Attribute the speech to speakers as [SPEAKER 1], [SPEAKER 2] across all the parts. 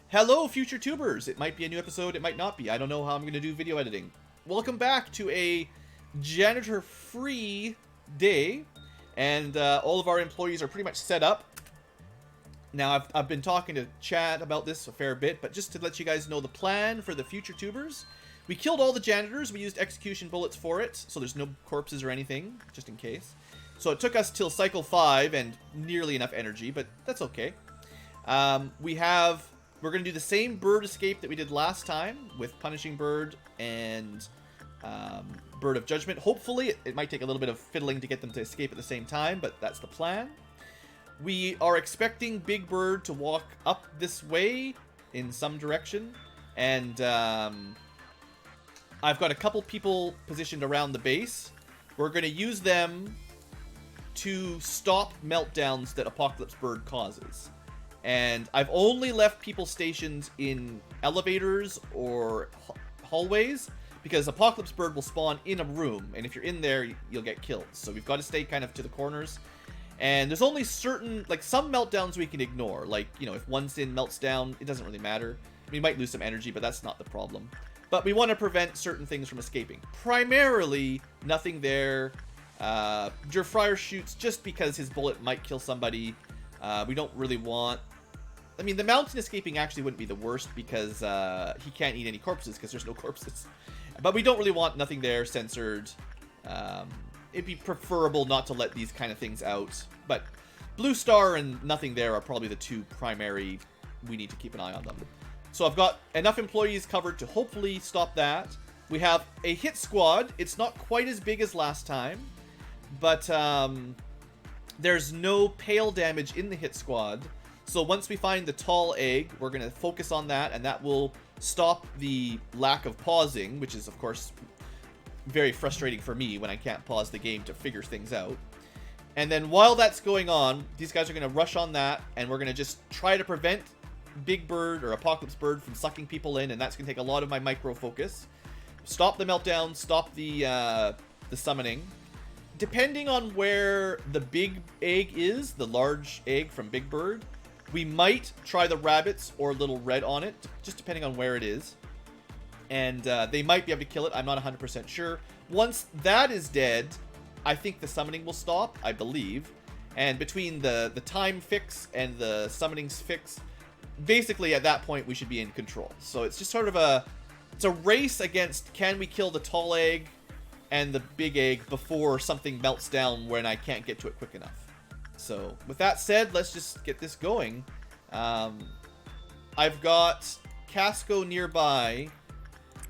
[SPEAKER 1] Hello, future tubers! It might be a new episode, it might not be. I don't know how I'm going to do video editing. Welcome back to a janitor-free day, and all of our employees are pretty much set up. Now, I've been talking to Chad about this a fair bit, but just to let you guys know the plan for the future tubers, we killed all the janitors, we used execution bullets for it, so there's no corpses or anything, just in case. So it took us till cycle 5 and nearly enough energy, but that's okay. We're going to do the same bird escape that we did last time with Punishing Bird and Bird of Judgment. Hopefully, it might take a little bit of fiddling to get them to escape at the same time, but that's the plan. We are expecting Big Bird to walk up this way in some direction, and I've got a couple people positioned around the base. We're going to use them to stop meltdowns that Apocalypse Bird causes. And I've only left people stationed in elevators or hallways because Apocalypse Bird will spawn in a room, and if you're in there, you'll get killed. So we've got to stay kind of to the corners. And there's only certain, like, some meltdowns we can ignore. Like, you know, if one sin melts down, it doesn't really matter. We might lose some energy, but that's not the problem. But we want to prevent certain things from escaping. Primarily, nothing there. Fryer shoots just because his bullet might kill somebody. We don't really want... I mean, the mountain escaping actually wouldn't be the worst because he can't eat any corpses because there's no corpses. But we don't really want nothing there censored. It'd be preferable not to let these kind of things out. But Blue Star and nothing there are probably the two primary we need to keep an eye on them. So I've got enough employees covered to hopefully stop that. We have a hit squad. It's not quite as big as last time. But there's no pale damage in the hit squad. So once we find the tall egg, we're going to focus on that, and that will stop the lack of pausing, which is, of course, very frustrating for me when I can't pause the game to figure things out. And then while that's going on, these guys are going to rush on that, and we're going to just try to prevent Big Bird or Apocalypse Bird from sucking people in, and that's going to take a lot of my micro focus. Stop the meltdown, stop the summoning. Depending on where the big egg is, the large egg from Big Bird, we might try the rabbits or Little Red on it, just depending on where it is. And they might be able to kill it. I'm not 100% sure. Once that is dead, I think the summoning will stop, I believe. And between the time fix and the summoning's fix, basically at that point we should be in control. So it's just sort of it's a race against can we kill the tall egg and the big egg before something melts down when I can't get to it quick enough. So, with that said, let's just get this going. I've got Casco nearby.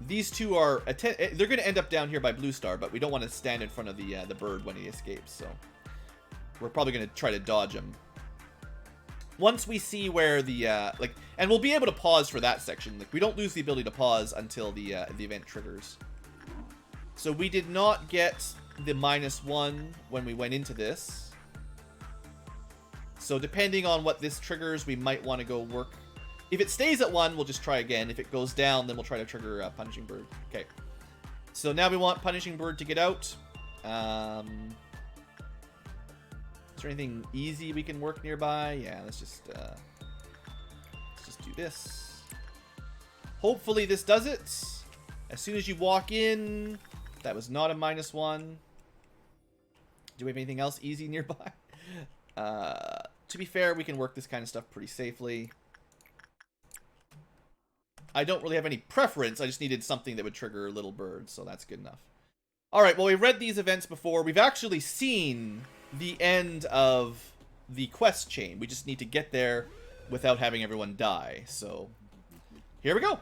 [SPEAKER 1] These two are... they're going to end up down here by Blue Star, but we don't want to stand in front of the bird when he escapes, so... we're probably going to try to dodge him. Once we see where the... and we'll be able to pause for that section. Like, we don't lose the ability to pause until the event triggers. So we did not get the -1 when we went into this. So depending on what this triggers, we might want to go work. If it stays at 1, we'll just try again. If it goes down, then we'll try to trigger Punishing Bird. Okay. So now we want Punishing Bird to get out. Is there anything easy we can work nearby? Yeah, let's just do this. Hopefully this does it. As soon as you walk in, that was not a -1. Do we have anything else easy nearby? To be fair, we can work this kind of stuff pretty safely. I don't really have any preference. I just needed something that would trigger Little Bird, so that's good enough. Alright, well, we've read these events before. We've actually seen the end of the quest chain. We just need to get there without having everyone die. So, here we go.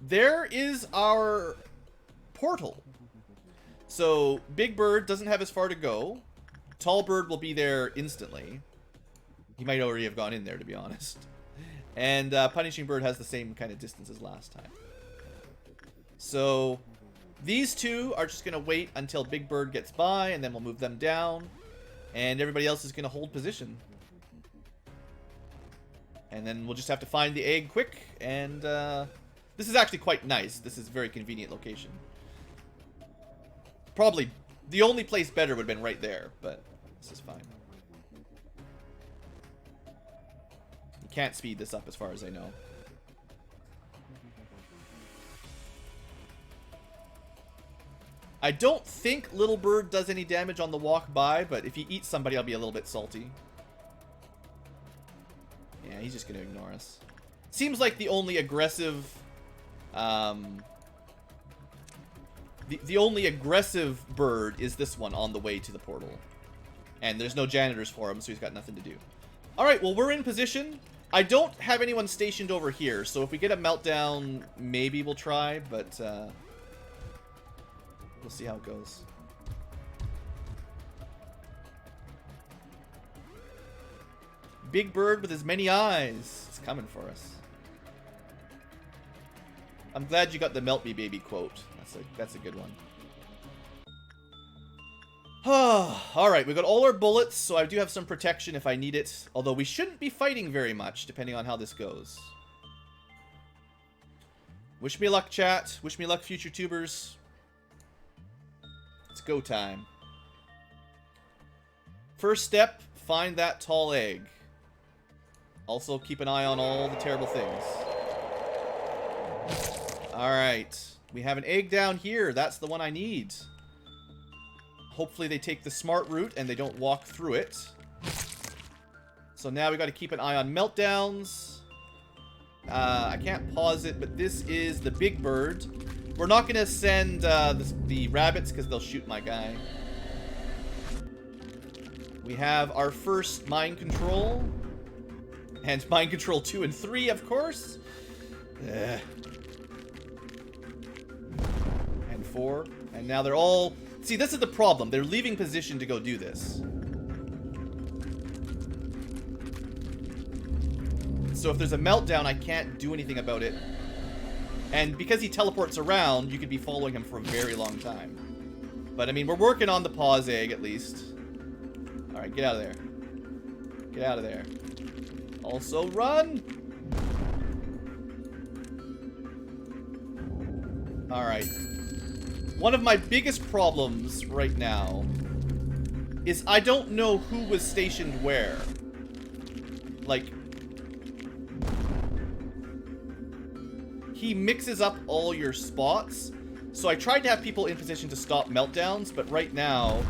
[SPEAKER 1] There is our portal. So, Big Bird doesn't have as far to go. Tall Bird will be there instantly. He might already have gone in there, to be honest. And Punishing Bird has the same kind of distance as last time. So, these two are just going to wait until Big Bird gets by, and then we'll move them down. And everybody else is going to hold position. And then we'll just have to find the egg quick. And this is actually quite nice. This is a very convenient location. Probably the only place better would have been right there, but this is fine. can't speed this up as far as I know. I don't think Little Bird does any damage on the walk by, but if he eats somebody, I'll be a little bit salty. Yeah, he's just going to ignore us. Seems like the only aggressive... The only aggressive bird is this one on the way to the portal. And there's no janitors for him, so he's got nothing to do. Alright, well, we're in position. I don't have anyone stationed over here, so if we get a meltdown, maybe we'll try, but we'll see how it goes. Big bird with as many eyes. It's coming for us. I'm glad you got the melt me baby quote. That's a good one. Alright, we got all our bullets, so I do have some protection if I need it. Although we shouldn't be fighting very much, depending on how this goes. Wish me luck, chat. Wish me luck, future tubers. It's go time. First step, find that tall egg. Also, keep an eye on all the terrible things. Alright. We have an egg down here. That's the one I need. Hopefully they take the smart route and they don't walk through it. So now we got to keep an eye on meltdowns. I can't pause it, but this is the big bird. We're not going to send the rabbits because they'll shoot my guy. We have our first mind control. And mind control 2 and 3, of course. And 4. And now they're all... See, this is the problem. They're leaving position to go do this. So if there's a meltdown, I can't do anything about it. And because he teleports around, you could be following him for a very long time. But, I mean, we're working on the pause egg, at least. Alright, get out of there. Get out of there. Also, run! Alright. One of my biggest problems right now is I don't know who was stationed where. Like, he mixes up all your spots. So I tried to have people in position to stop meltdowns, but right now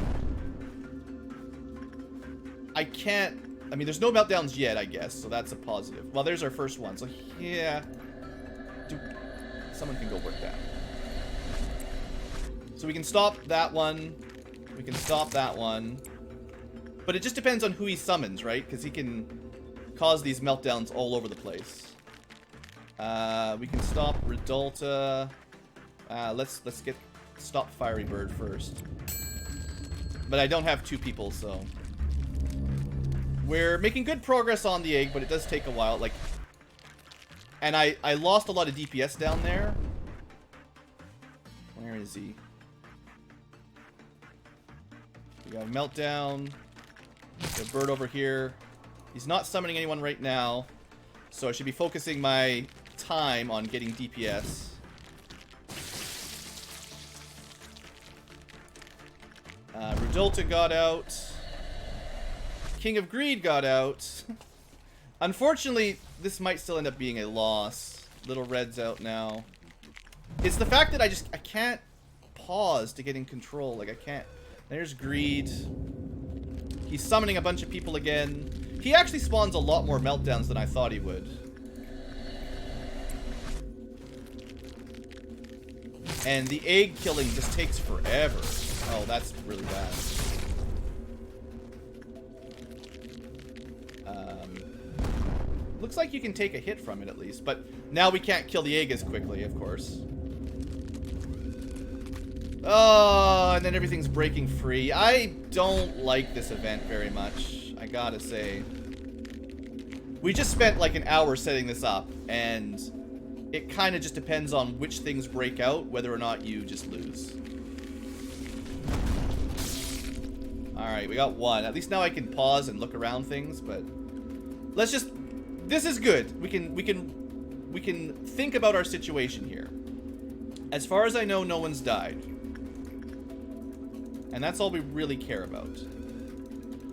[SPEAKER 1] I can't. I mean, there's no meltdowns yet, I guess, so that's a positive. Well, there's our first one, so yeah. Someone can go work that. So we can stop that one. We can stop that one. But it just depends on who he summons, right? Because he can cause these meltdowns all over the place. We can stop Redulta. Let's stop Fiery Bird first. But I don't have 2 people, so... We're making good progress on the egg, but it does take a while. Like, and I lost a lot of DPS down there. Where is he? We got a meltdown. Got a bird over here. He's not summoning anyone right now, so I should be focusing my time on getting DPS. Redulta got out. King of Greed got out. Unfortunately, this might still end up being a loss. Little Red's out now. It's the fact that I can't pause to get in control. Like, I can't. There's Greed. He's summoning a bunch of people again. He actually spawns a lot more meltdowns than I thought he would. And the egg killing just takes forever. Oh, that's really bad. Looks like you can take a hit from it at least, but now we can't kill the egg as quickly, of course. Oh, and then everything's breaking free. I don't like this event very much, I gotta say. We just spent like an hour setting this up, and it kind of just depends on which things break out, whether or not you just lose. Alright, we got one. At least now I can pause and look around things, but let's just... This is good. We can think about our situation here. As far as I know, no one's died. And that's all we really care about.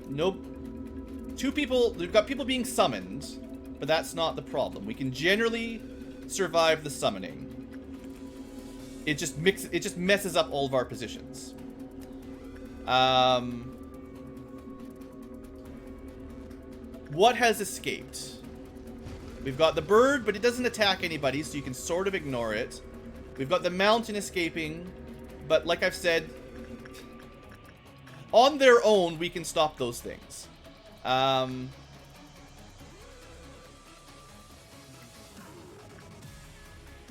[SPEAKER 1] Nope. 2 people... We've got people being summoned, but that's not the problem. We can generally survive the summoning. It just messes up all of our positions. What has escaped? We've got the bird, but it doesn't attack anybody, so you can sort of ignore it. We've got the mountain escaping, but like I've said, on their own, we can stop those things.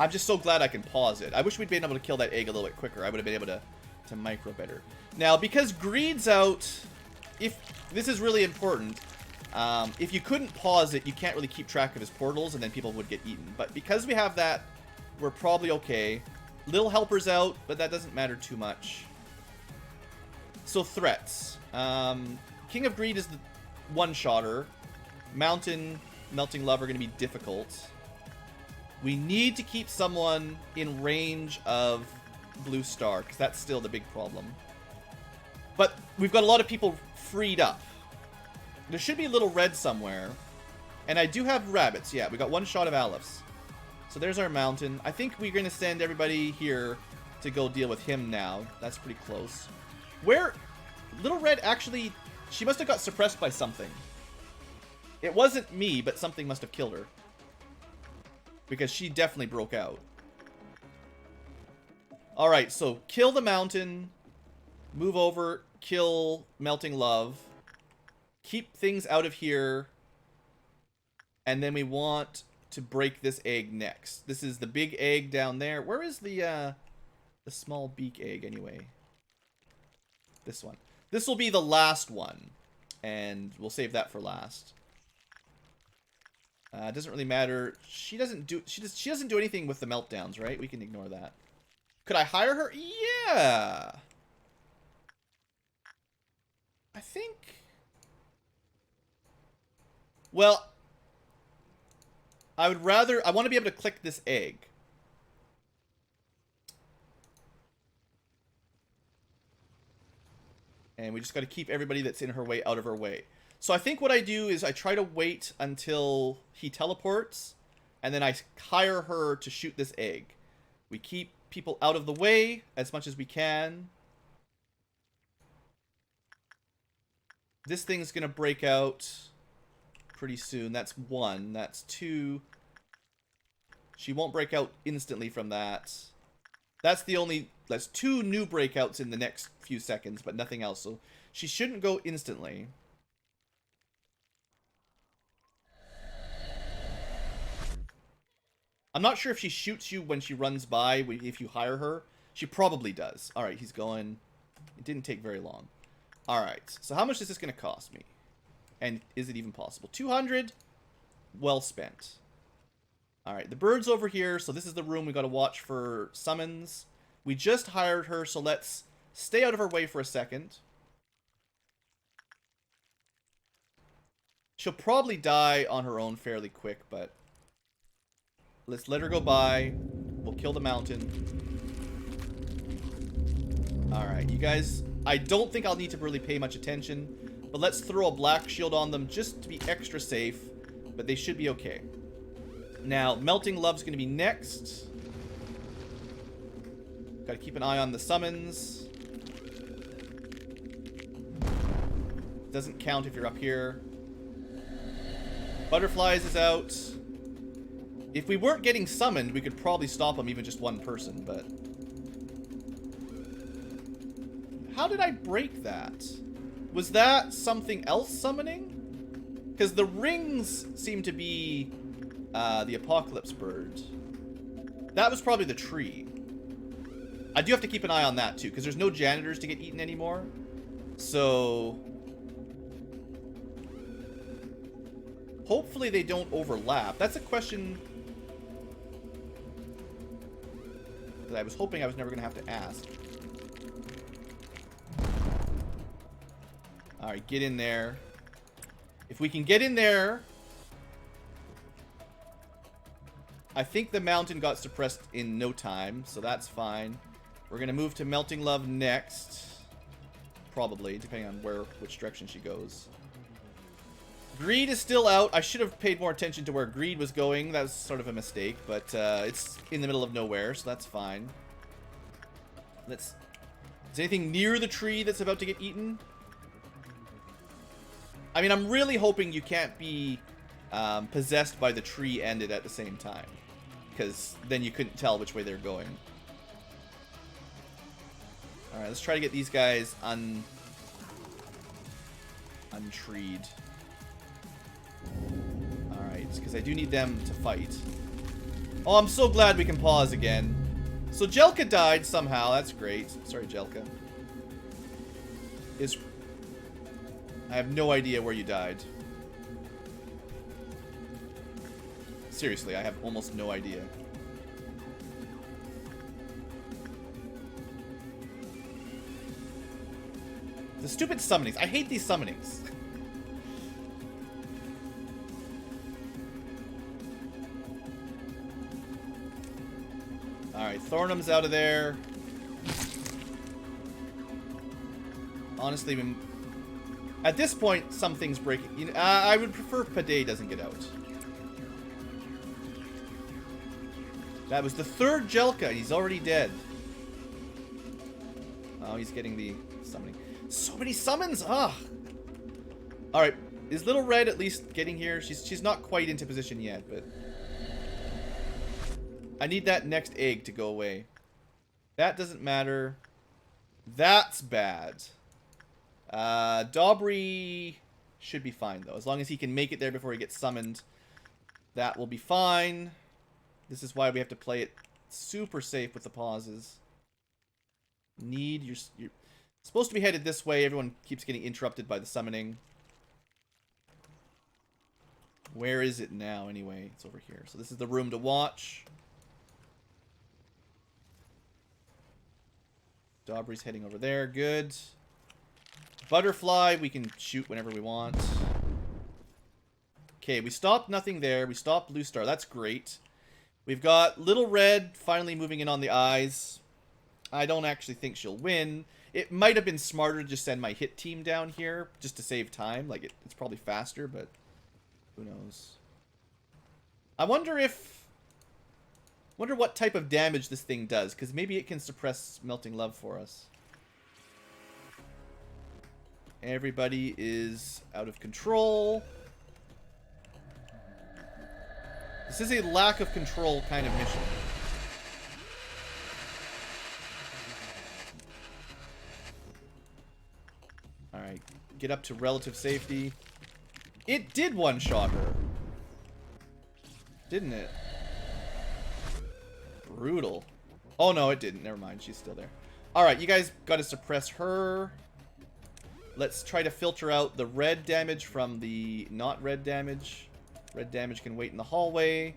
[SPEAKER 1] I'm just so glad I can pause it. I wish we'd been able to kill that egg a little bit quicker. I would have been able to micro better. Now, because greed's out, if this is really important, if you couldn't pause it, you can't really keep track of his portals, and then people would get eaten. But because we have that, we're probably okay. Little helper's out, but that doesn't matter too much. So threats. King of Greed is the one-shotter. Mountain, Melting Love are going to be difficult. We need to keep someone in range of Blue Star, because that's still the big problem. But we've got a lot of people freed up. There should be a little red somewhere. And I do have rabbits. Yeah, we got one shot of Alephs. So there's our mountain. I think we're going to send everybody here to go deal with him now. That's pretty close. Where... Little Red actually... She must have got suppressed by something. It wasn't me, but something must have killed her. Because she definitely broke out. Alright, so kill the mountain. Move over. Kill Melting Love. Keep things out of here. And then we want to break this egg next. This is the big egg down there. Where is the small beak egg anyway? This one. This will be the last one. And we'll save that for last. It doesn't really matter. She doesn't do anything with the meltdowns, right? We can ignore that. Could I hire her? Yeah. I think. Well, I would rather... I want to be able to click this egg. And we just got to keep everybody that's in her way out of her way. So I think what I do is I try to wait until he teleports, and then I hire her to shoot this egg. We keep people out of the way as much as we can. This thing's going to break out pretty soon. That's one. That's two. She won't break out instantly from that. That's the only... That's two new breakouts in the next few seconds, but nothing else. So she shouldn't go instantly. I'm not sure if she shoots you when she runs by, if you hire her. She probably does. Alright, he's going. It didn't take very long. Alright, so how much is this going to cost me? And is it even possible? 200? Well spent. Alright, the bird's over here, so this is the room we got to watch for summons. We just hired her, so let's stay out of her way for a second. She'll probably die on her own fairly quick, but... Let's let her go by. We'll kill the mountain. Alright, you guys... I don't think I'll need to really pay much attention. But let's throw a black shield on them just to be extra safe. But they should be okay. Now, Melting Love's going to be next. Got to keep an eye on the summons. Doesn't count if you're up here. Butterflies is out. If we weren't getting summoned, we could probably stop them, even just one person, but... How did I break that? Was that something else summoning? Because the rings seem to be the Apocalypse Bird. That was probably the tree. I do have to keep an eye on that, too, because there's no janitors to get eaten anymore. So... Hopefully they don't overlap. That's a question... that I was hoping I was never going to have to ask. Alright, get in there. If we can get in there... I think the mountain got suppressed in no time, so that's fine. We're going to move to Melting Love next. Probably, depending on which direction she goes. Greed is still out. I should have paid more attention to where Greed was going. That was sort of a mistake, but it's in the middle of nowhere, so that's fine. Is anything near the tree that's about to get eaten? I mean, I'm really hoping you can't be possessed by the tree and it at the same time, because then you couldn't tell which way they're going. Alright, let's try to get these guys untreed. Alright, because I do need them to fight. Oh, I'm so glad we can pause again. So Jelka died somehow. That's great. Sorry, Jelka. I have no idea where you died. Seriously, I have almost no idea. The stupid summonings. I hate these summonings. Alright, Thornum's out of there. Honestly, at this point, something's breaking. You know, I would prefer Paday doesn't get out. That was the third Jelka. He's already dead. Oh, he's getting the summoning. So many summons! Ugh! Alright, is Little Red at least getting here? She's not quite into position yet, but... I need that next egg to go away. That doesn't matter. That's bad. Daubry should be fine, though. As long as he can make it there before he gets summoned, that will be fine. This is why we have to play it super safe with the pauses. You're supposed to be headed this way. Everyone keeps getting interrupted by the summoning. Where is it now, anyway? It's over here. So this is the room to watch. Daubry's heading over there. Good. Butterfly, we can shoot whenever we want. Okay, we stopped nothing there. We stopped Blue Star. That's great. We've got Little Red finally moving in on the eyes. I don't actually think she'll win. It might have been smarter to just send my hit team down here just to save time. Like, it's probably faster, but who knows. I wonder what type of damage this thing does, because maybe it can suppress Melting Love for us. Everybody is out of control. This is a lack of control kind of mission. Alright, get up to relative safety. It did one-shot her. Didn't it? Brutal. Oh, no, it didn't. Never mind. She's still there. Alright, you guys got to suppress her. Let's try to filter out the red damage from the not red damage. Red damage can wait in the hallway.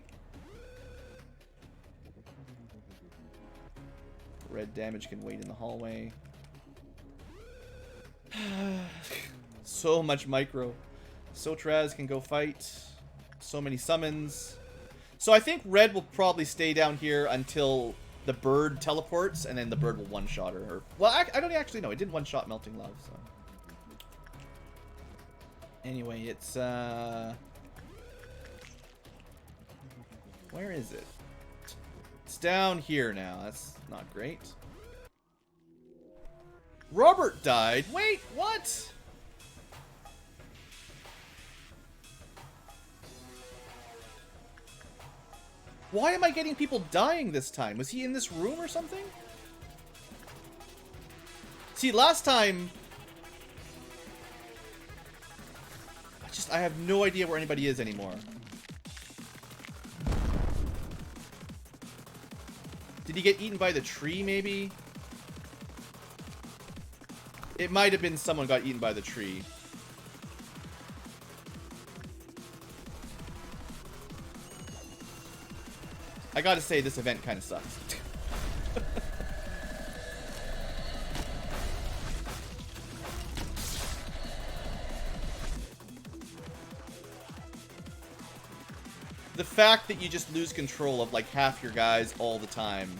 [SPEAKER 1] Red damage can wait in the hallway. So much micro. Sotraz can go fight. So many summons. So I think red will probably stay down here until the bird teleports, and then the bird will one-shot her. Well, I don't actually know. It did one-shot Melting Love, so... Anyway, it's, where is it? It's down here now. That's not great. Robert died. Wait, what? Why am I getting people dying this time? Was he in this room or something? See, last time... I have no idea where anybody is anymore. Did he get eaten by the tree, maybe? It might have been someone got eaten by the tree. I gotta say, this event kind of sucks. The fact that you just lose control of like half your guys all the time,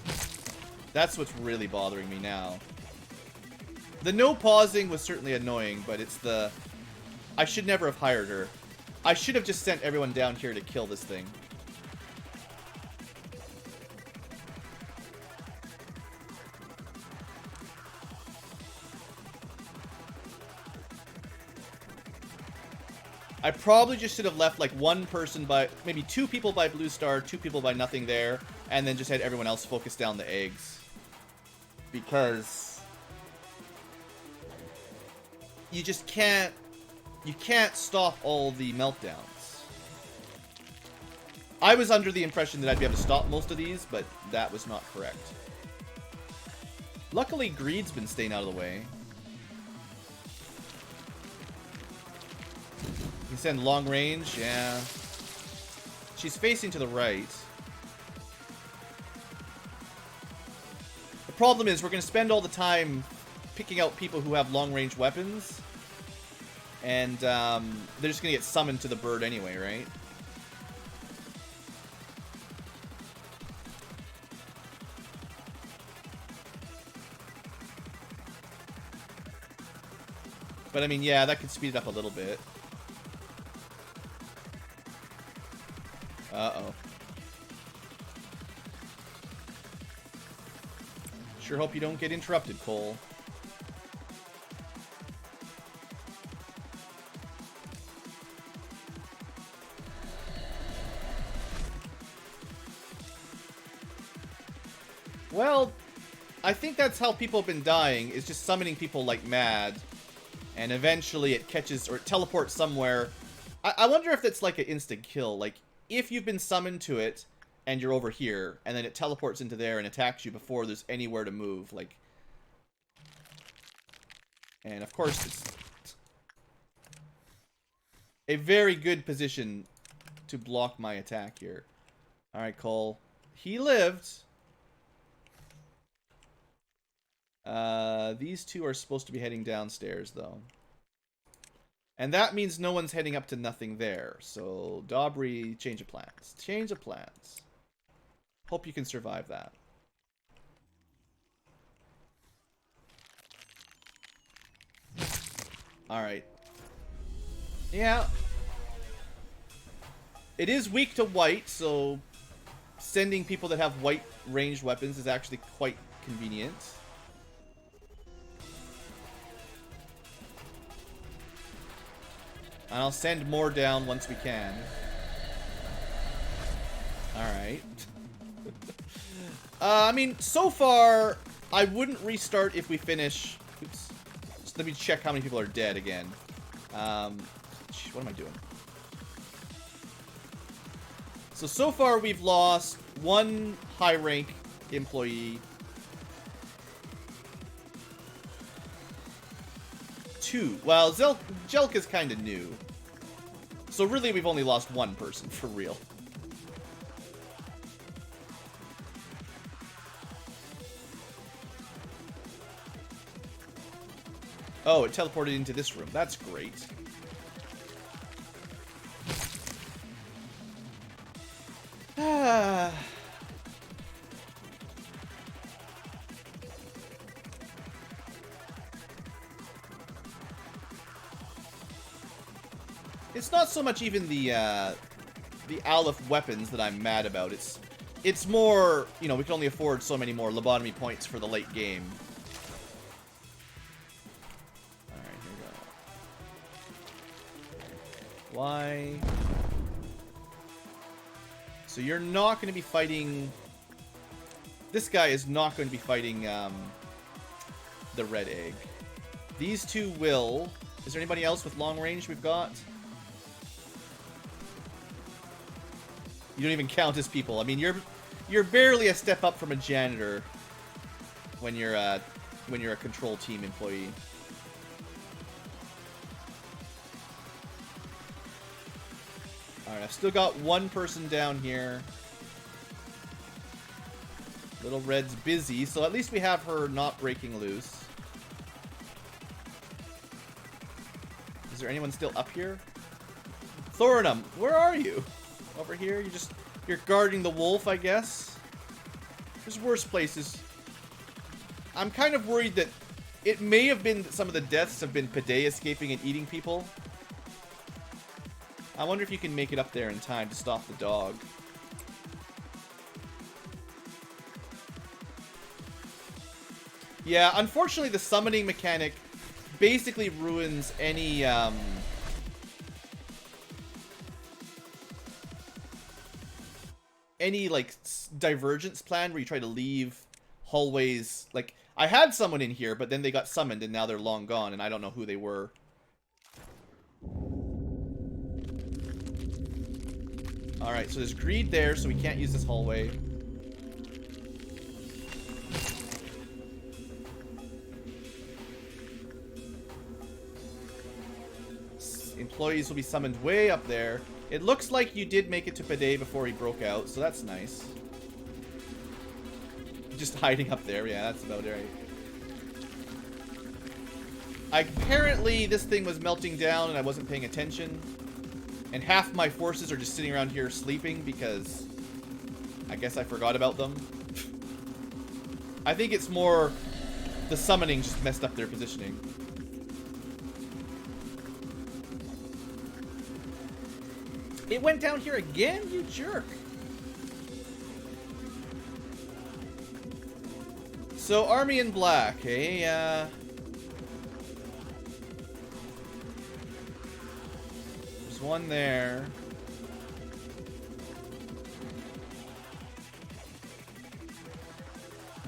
[SPEAKER 1] that's what's really bothering me now. The no pausing was certainly annoying, but it's the... I should never have hired her. I should have just sent everyone down here to kill this thing. I probably just should have left like one person by, maybe 2 people by blue star, 2 people by nothing there, and then just had everyone else focus down the eggs. Because you just can't stop all the meltdowns. I was under the impression that I'd be able to stop most of these, but that was not correct. Luckily, Greed's been staying out of the way. You can send long range, yeah. She's facing to the right. The problem is we're going to spend all the time picking out people who have long range weapons. And they're just going to get summoned to the bird anyway, right? But I mean, yeah, that could speed it up a little bit. Uh-oh. Sure hope you don't get interrupted, Cole. Well, I think that's how people have been dying, is just summoning people like mad. And eventually it catches, or it teleports somewhere. I wonder if that's like an instant kill. Like, if you've been summoned to it, and you're over here, and then it teleports into there and attacks you before there's anywhere to move, like... And of course, it's a very good position to block my attack here. Alright, Cole. He lived. These 2 are supposed to be heading downstairs, though. And that means no one's heading up to nothing there. So, Dobry, change of plans. Change of plans. Hope you can survive that. Alright. Yeah. It is weak to white, so sending people that have white ranged weapons is actually quite convenient. And I'll send more down once we can. Alright. I mean, so far, I wouldn't restart if we finish... Oops. Just let me check how many people are dead again. What am I doing? So far we've lost 1 high-rank employee. 2. Well, Jelka's kind of new. So really, we've only lost 1 person, for real. Oh, it teleported into this room. That's great. Ah... It's not so much even the Aleph weapons that I'm mad about. It's more, you know, we can only afford so many more lobotomy points for the late game. Alright, here we go. Why? So you're not going to be fighting... This guy is not going to be fighting the red egg. These 2 will... Is there anybody else with long range we've got? You don't even count as people. I mean, you're barely a step up from a janitor when you're a control team employee. All right, I've still got 1 person down here. Little Red's busy, so at least we have her not breaking loose. Is there anyone still up here? Thorinum, where are you? Over here? You're guarding the wolf, I guess? There's worse places. I'm kind of worried that it may have been that some of the deaths have been Pade escaping and eating people. I wonder if you can make it up there in time to stop the dog. Yeah, unfortunately the summoning mechanic basically ruins any, like, divergence plan where you try to leave hallways. Like, I had someone in here, but then they got summoned and now they're long gone and I don't know who they were. Alright, so there's greed there, so we can't use this hallway. Employees will be summoned way up there. It looks like you did make it to Pade before he broke out, so that's nice. Just hiding up there, yeah, that's about right. Apparently, this thing was melting down and I wasn't paying attention. And half my forces are just sitting around here sleeping because I guess I forgot about them. I think it's more the summoning just messed up their positioning. It went down here again, you jerk. So, army in black, eh? There's one there.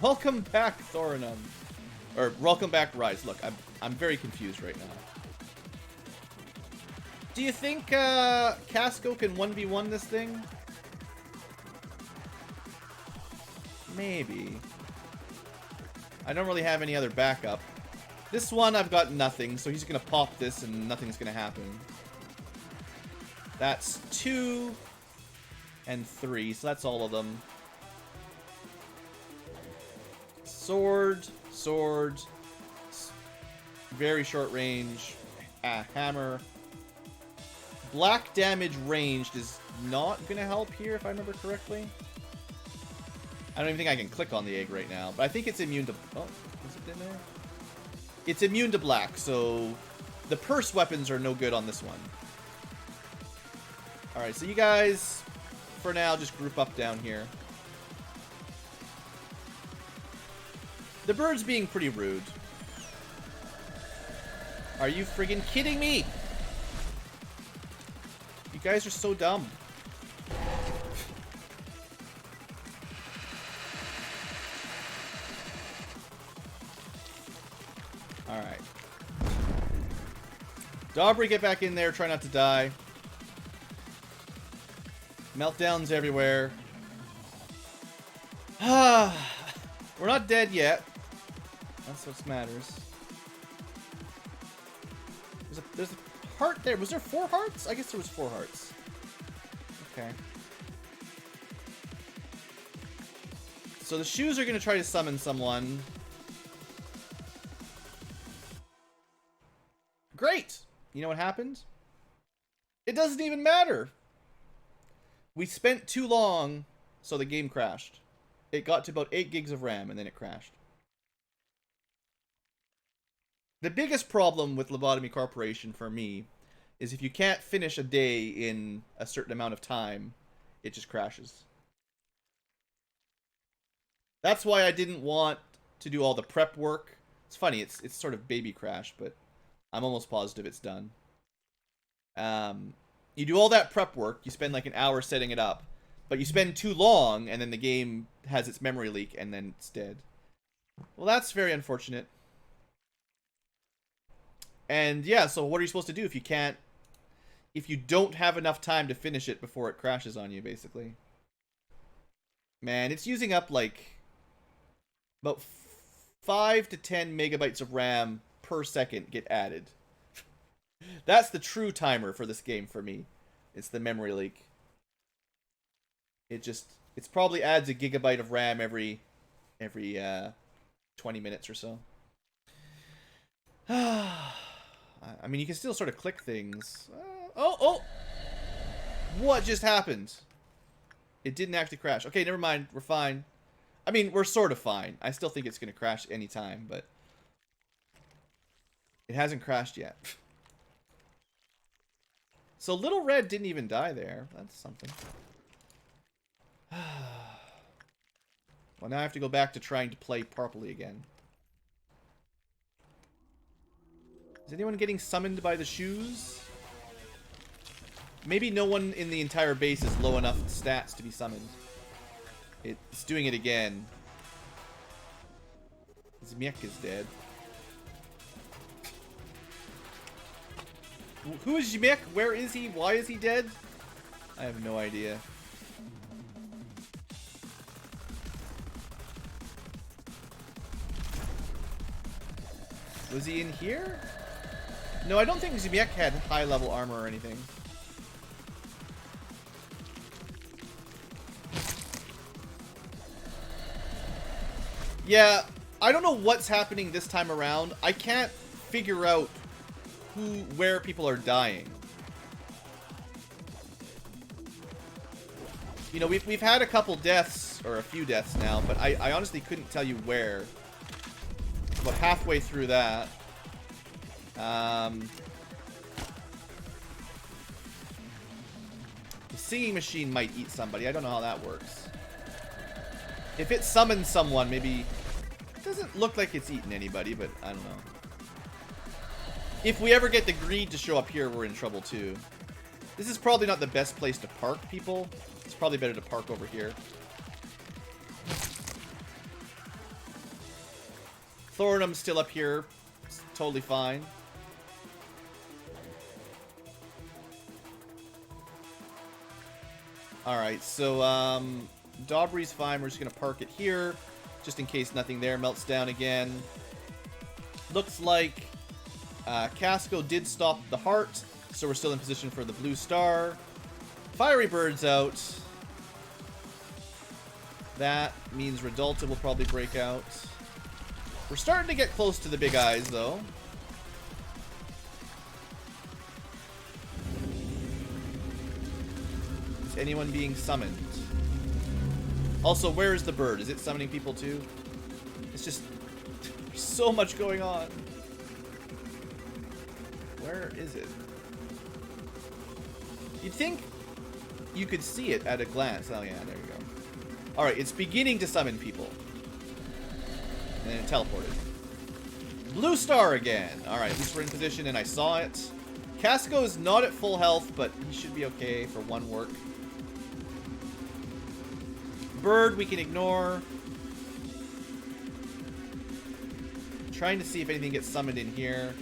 [SPEAKER 1] Welcome back, Thorinum. Or, welcome back, Rise. Look, I'm very confused right now. Do you think Casco can 1v1 this thing? Maybe. I don't really have any other backup. This one I've got nothing, so he's gonna pop this and nothing's gonna happen. That's 2 and 3, so that's all of them. Sword, sword, very short range, hammer. Black damage ranged is not gonna help here, if I remember correctly. I don't even think I can click on the egg right now, but I think it's immune to... Oh, is it in there? It's immune to black, so the purse weapons are no good on this one. Alright, so you guys, for now, just group up down here. The bird's being pretty rude. Are you friggin' kidding me? You guys are so dumb. Alright. Daubry, get back in there. Try not to die. Meltdowns everywhere. We're not dead yet. That's what matters. There's a heart there. Was there 4 hearts? I guess there was 4 hearts. Okay. So the shoes are going to try to summon someone. Great! You know what happened? It doesn't even matter. We spent too long, so the game crashed. It got to about 8 gigs of RAM, and then it crashed. The biggest problem with Lobotomy Corporation for me is if you can't finish a day in a certain amount of time, it just crashes. That's why I didn't want to do all the prep work. It's funny, it's sort of baby crash, but I'm almost positive it's done. You do all that prep work, you spend like an hour setting it up, but you spend too long, and then the game has its memory leak, and then it's dead. Well, that's very unfortunate. And yeah, so what are you supposed to do if you can't... if you don't have enough time to finish it before it crashes on you, basically? Man, it's using up, like, about 5 to 10 megabytes of RAM per second get added. That's the true timer for this game for me. It's the memory leak. It's probably adds a gigabyte of RAM every 20 minutes or so. I mean, you can still sort of click things. Oh! What just happened? It didn't actually crash. Okay, never mind. We're fine. I mean, we're sort of fine. I still think it's going to crash anytime, but it hasn't crashed yet. So Little Red didn't even die there. That's something. Well, now I have to go back to trying to play properly again. Is anyone getting summoned by the shoes? Maybe no one in the entire base is low enough stats to be summoned. It's doing it again. Zmiek is dead. Who is Zmiek? Where is he? Why is he dead? I have no idea. Was he in here? No, I don't think Zmiek had high level armor or anything. Yeah, I don't know what's happening this time around. I can't figure out where people are dying. You know, we've had a couple deaths, or a few deaths now, but I honestly couldn't tell you where. About halfway through that. The singing machine might eat somebody. I don't know how that works. If it summons someone, maybe... It doesn't look like it's eaten anybody, but I don't know. If we ever get the greed to show up here, we're in trouble too. This is probably not the best place to park people. It's probably better to park over here. Thorinum's still up here. It's totally fine. Alright, so Daubrey's fine. We're just going to park it here. Just in case nothing there melts down again. Looks like Casco did stop the heart. So we're still in position for the blue star. Fiery Bird's out. That means Redulta will probably break out. We're starting to get close to the big eyes, though. Is anyone being summoned? Also, where is the bird? Is it summoning people too? It's just... There's so much going on. Where is it? You'd think you could see it at a glance. Oh yeah, there you go. Alright, it's beginning to summon people. And then it teleported. Blue star again. Alright, at least we're in position and I saw it. Casco is not at full health, but he should be okay for one work. Bird we can ignore. Trying to see if anything gets summoned in here.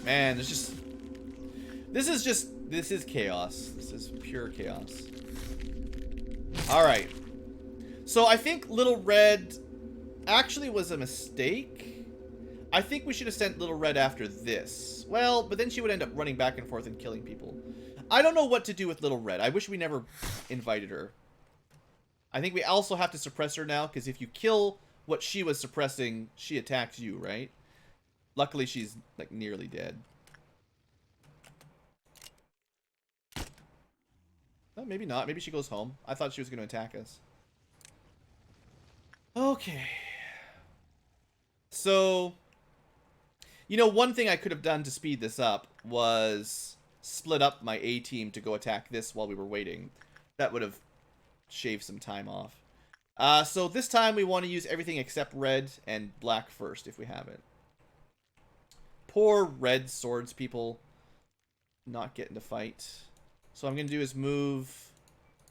[SPEAKER 1] Man, there's just... This is chaos. This is pure chaos. Alright. So I think Little Red actually was a mistake. I think we should have sent Little Red after this. Well, but then she would end up running back and forth and killing people. I don't know what to do with Little Red. I wish we never invited her. I think we also have to suppress her now, because if you kill what she was suppressing, she attacks you, right? Luckily, she's, like, nearly dead. Oh, maybe not. Maybe she goes home. I thought she was going to attack us. Okay. So, you know, one thing I could have done to speed this up was split up my A team to go attack this while we were waiting. That would have shaved some time off. So this time we want to use everything except red and black first if we have it. Poor red swords people not getting to fight. So what I'm going to do is move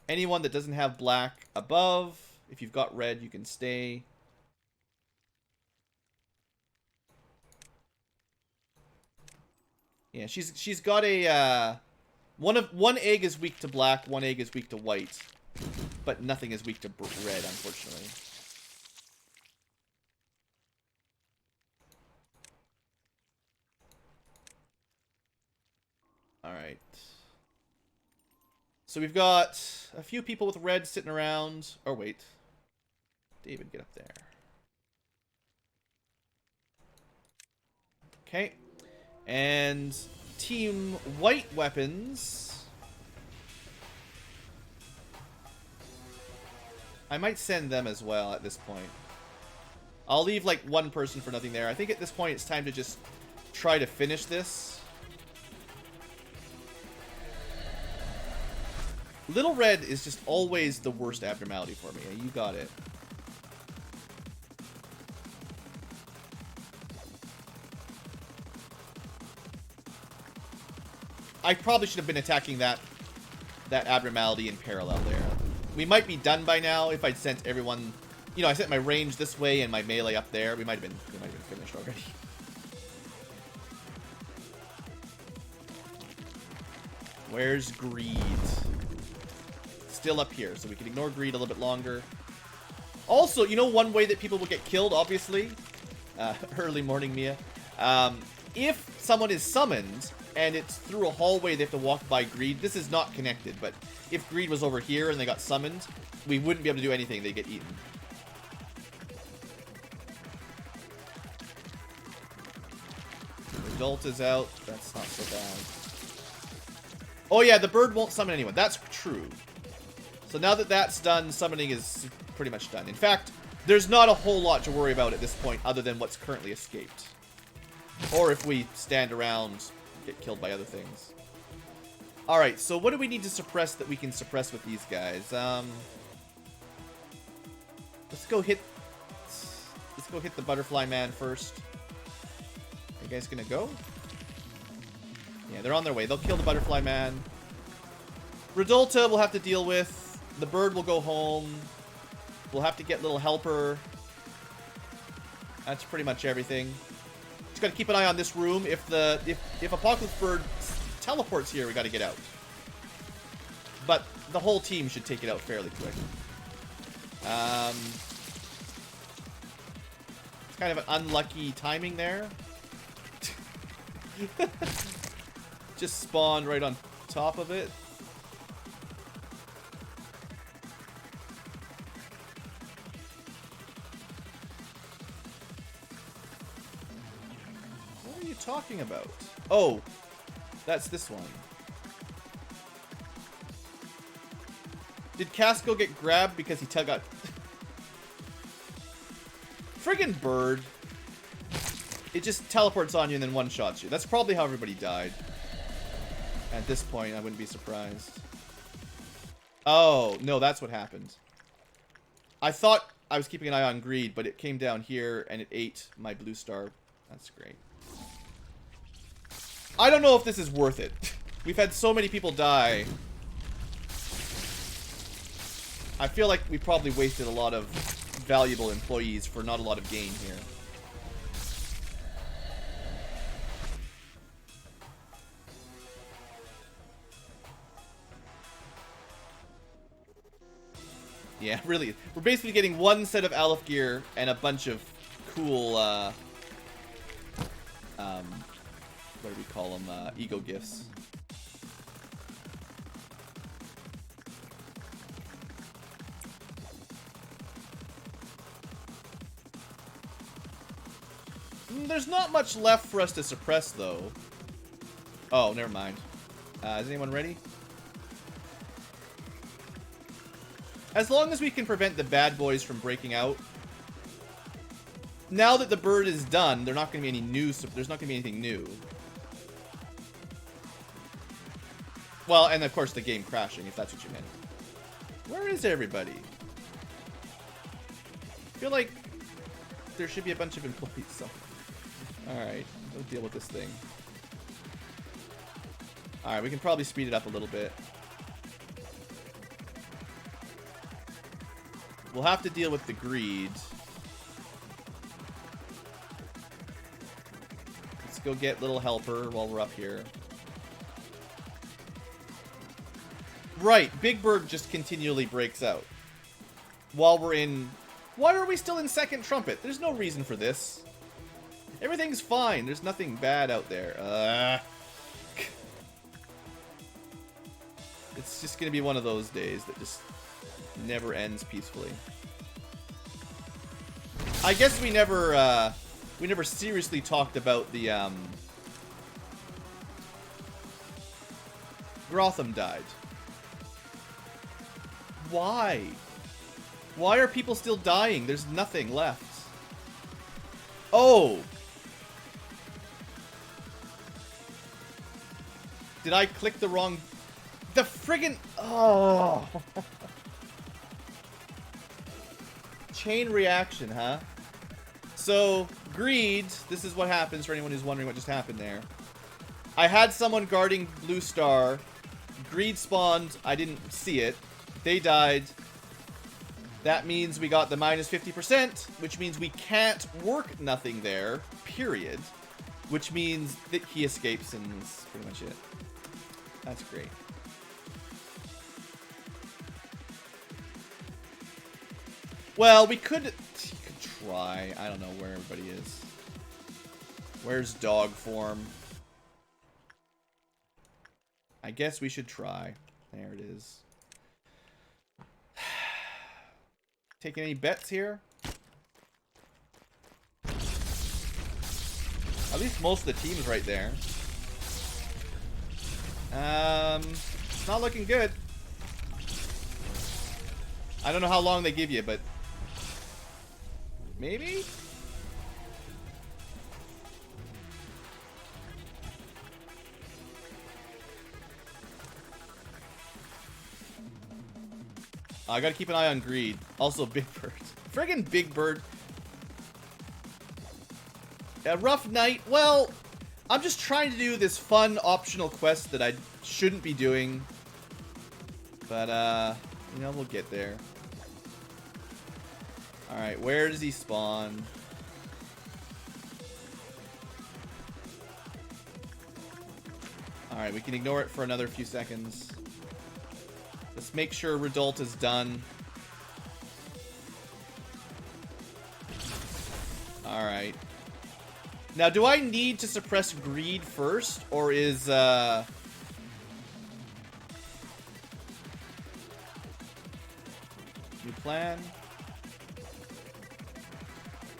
[SPEAKER 1] anyone that doesn't have black above. If you've got red, you can stay. Yeah, she's got a one egg is weak to black, one egg is weak to white, but nothing is weak to red, unfortunately. All right. So we've got a few people with red sitting around. Oh wait, David, get up there. Okay. And team white weapons. I might send them as well at this point. I'll leave like one person for nothing there. I think at this point it's time to just try to finish this. Little Red is just always the worst abnormality for me. You got it. I probably should have been attacking that abnormality in parallel there. We might be done by now if I'd sent everyone... You know, I sent my range this way and my melee up there. We might have been finished already. Where's Greed? Still up here, so we can ignore Greed a little bit longer. Also, you know one way that people will get killed, obviously? Early morning, Mia. If someone is summoned, and it's through a hallway they have to walk by Greed, this is not connected, but if Greed was over here and they got summoned, we wouldn't be able to do anything. They get eaten. Adult is out. That's not so bad. Oh yeah, the bird won't summon anyone. That's true. So now that that's done, summoning is pretty much done. In fact, there's not a whole lot to worry about at this point other than what's currently escaped. Or if we stand around, get killed by other things. Alright, so what do we need to suppress that we can suppress with these guys? Let's go hit the butterfly man first. Are you guys gonna go? Yeah, they're on their way. They'll kill the butterfly man. Redolta we'll have to deal with. The bird will go home. We'll have to get little helper. That's pretty much everything. Just gotta keep an eye on this room. If Apocalypse Bird teleports here, we gotta get out. But the whole team should take it out fairly quick. It's kind of an unlucky timing there. Just spawned right on top of it. What are you talking about? Oh, that's this one. Did Casco get grabbed because he got... Friggin' bird. It just teleports on you and then one-shots you. That's probably how everybody died. At this point, I wouldn't be surprised. Oh, no, that's what happened. I thought I was keeping an eye on Greed, but it came down here and it ate my blue star. That's great. I don't know if this is worth it. We've had so many people die. I feel like we probably wasted a lot of valuable employees for not a lot of gain here. Yeah, really. We're basically getting one set of Aleph gear and a bunch of cool, what do we call them? Ego gifts. There's not much left for us to suppress, though. Oh, never mind. Is anyone ready? As long as we can prevent the bad boys from breaking out. Now that the bird is done, there's not going to be any new. There's not going to be anything new. Well, and of course the game crashing, if that's what you meant. Where is everybody? I feel like there should be a bunch of employees. So, all right, we'll deal with this thing. All right, we can probably speed it up a little bit. We'll have to deal with the greed. Let's go get little helper while we're up here. Right, Big Bird just continually breaks out. While we're in... Why are we still in second trumpet? There's no reason for this. Everything's fine. There's nothing bad out there. It's just gonna be one of those days that just never ends peacefully. I guess we never seriously talked about the Grotham died. Why? Why are people still dying? There's nothing left. Oh! Did I click the wrong... The friggin... Oh! Chain reaction, huh? So, greed, this is what happens for anyone who's wondering what just happened there. I had someone guarding Blue Star. Greed spawned. I didn't see it. They died. That means we got the minus 50%, which means we can't work nothing there, period. Which means that he escapes and that's pretty much it. That's great. Well, we could try. I don't know where everybody is. Where's dog form? I guess we should try. There it is. Taking any bets here? At least most of the team's right there. It's not looking good. I don't know how long they give you, but maybe? I gotta keep an eye on greed. Also, Big Bird. Friggin' Big Bird. A rough night. Well, I'm just trying to do this fun optional quest that I shouldn't be doing. But, you know, we'll get there. Alright, where does he spawn? Alright, we can ignore it for another few seconds. Let's make sure Redult is done. Alright. Now, do I need to suppress greed first? Or is, new plan?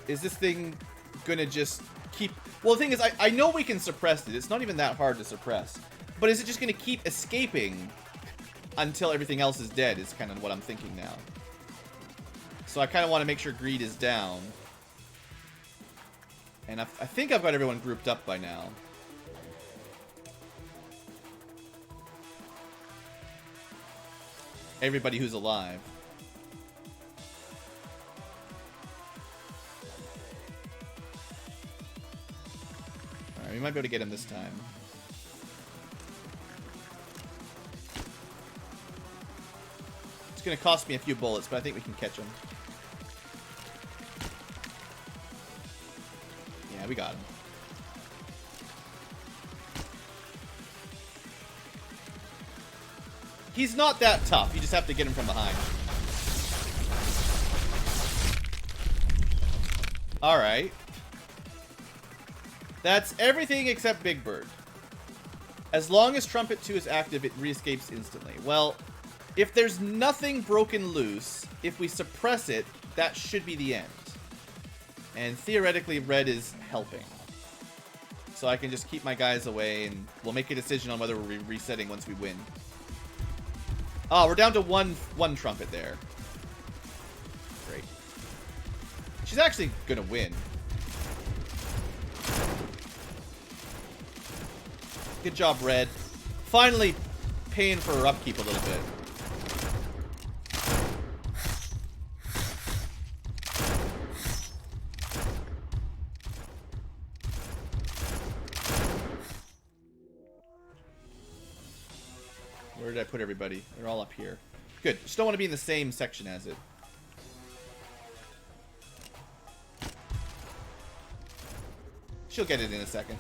[SPEAKER 1] Is this thing gonna just keep... Well, the thing is, I know we can suppress it. It's not even that hard to suppress. But is it just gonna keep escaping until everything else is dead, is kind of what I'm thinking now. So I kind of want to make sure greed is down. And I think I've got everyone grouped up by now. Everybody who's alive. Alright, we might be able to get him this time. It's going to cost me a few bullets, but I think we can catch him. Yeah, we got him. He's not that tough. You just have to get him from behind. Alright. That's everything except Big Bird. As long as Trumpet 2 is active, it re-escapes instantly. Well, if there's nothing broken loose, if we suppress it, that should be the end. And theoretically, red is helping. So I can just keep my guys away, and we'll make a decision on whether we're resetting once we win. Oh, we're down to one Trumpet there. Great. She's actually gonna win. Good job, red. Finally paying for her upkeep a little bit. Where did I put everybody? They're all up here. Good. Just don't want to be in the same section as it. She'll get it in a second.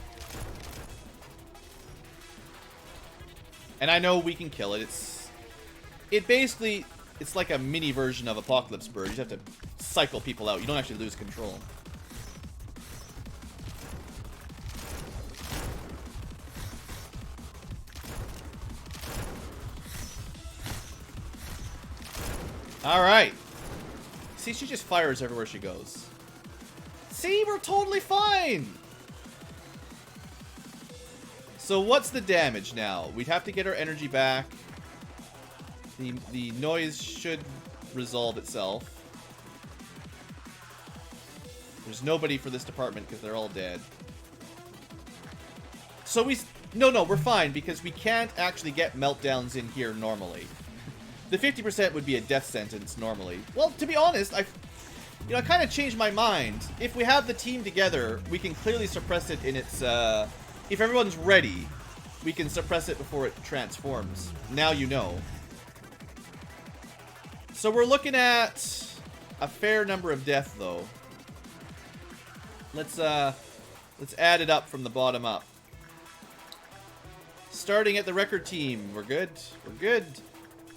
[SPEAKER 1] And I know we can kill it. It's like a mini version of Apocalypse Bird. You just have to cycle people out. You don't actually lose control. Alright. See, she just fires everywhere she goes. See, we're totally fine! So what's the damage now? We'd have to get our energy back. The noise should resolve itself. There's nobody for this department because they're all dead. So we... No, we're fine because we can't actually get meltdowns in here normally. The 50% would be a death sentence normally. Well, to be honest, I kind of changed my mind. If we have the team together, we can clearly suppress it in its... if everyone's ready, we can suppress it before it transforms. Now you know. So we're looking at a fair number of death, though. Let's add it up from the bottom up. Starting at the record team, we're good. We're good.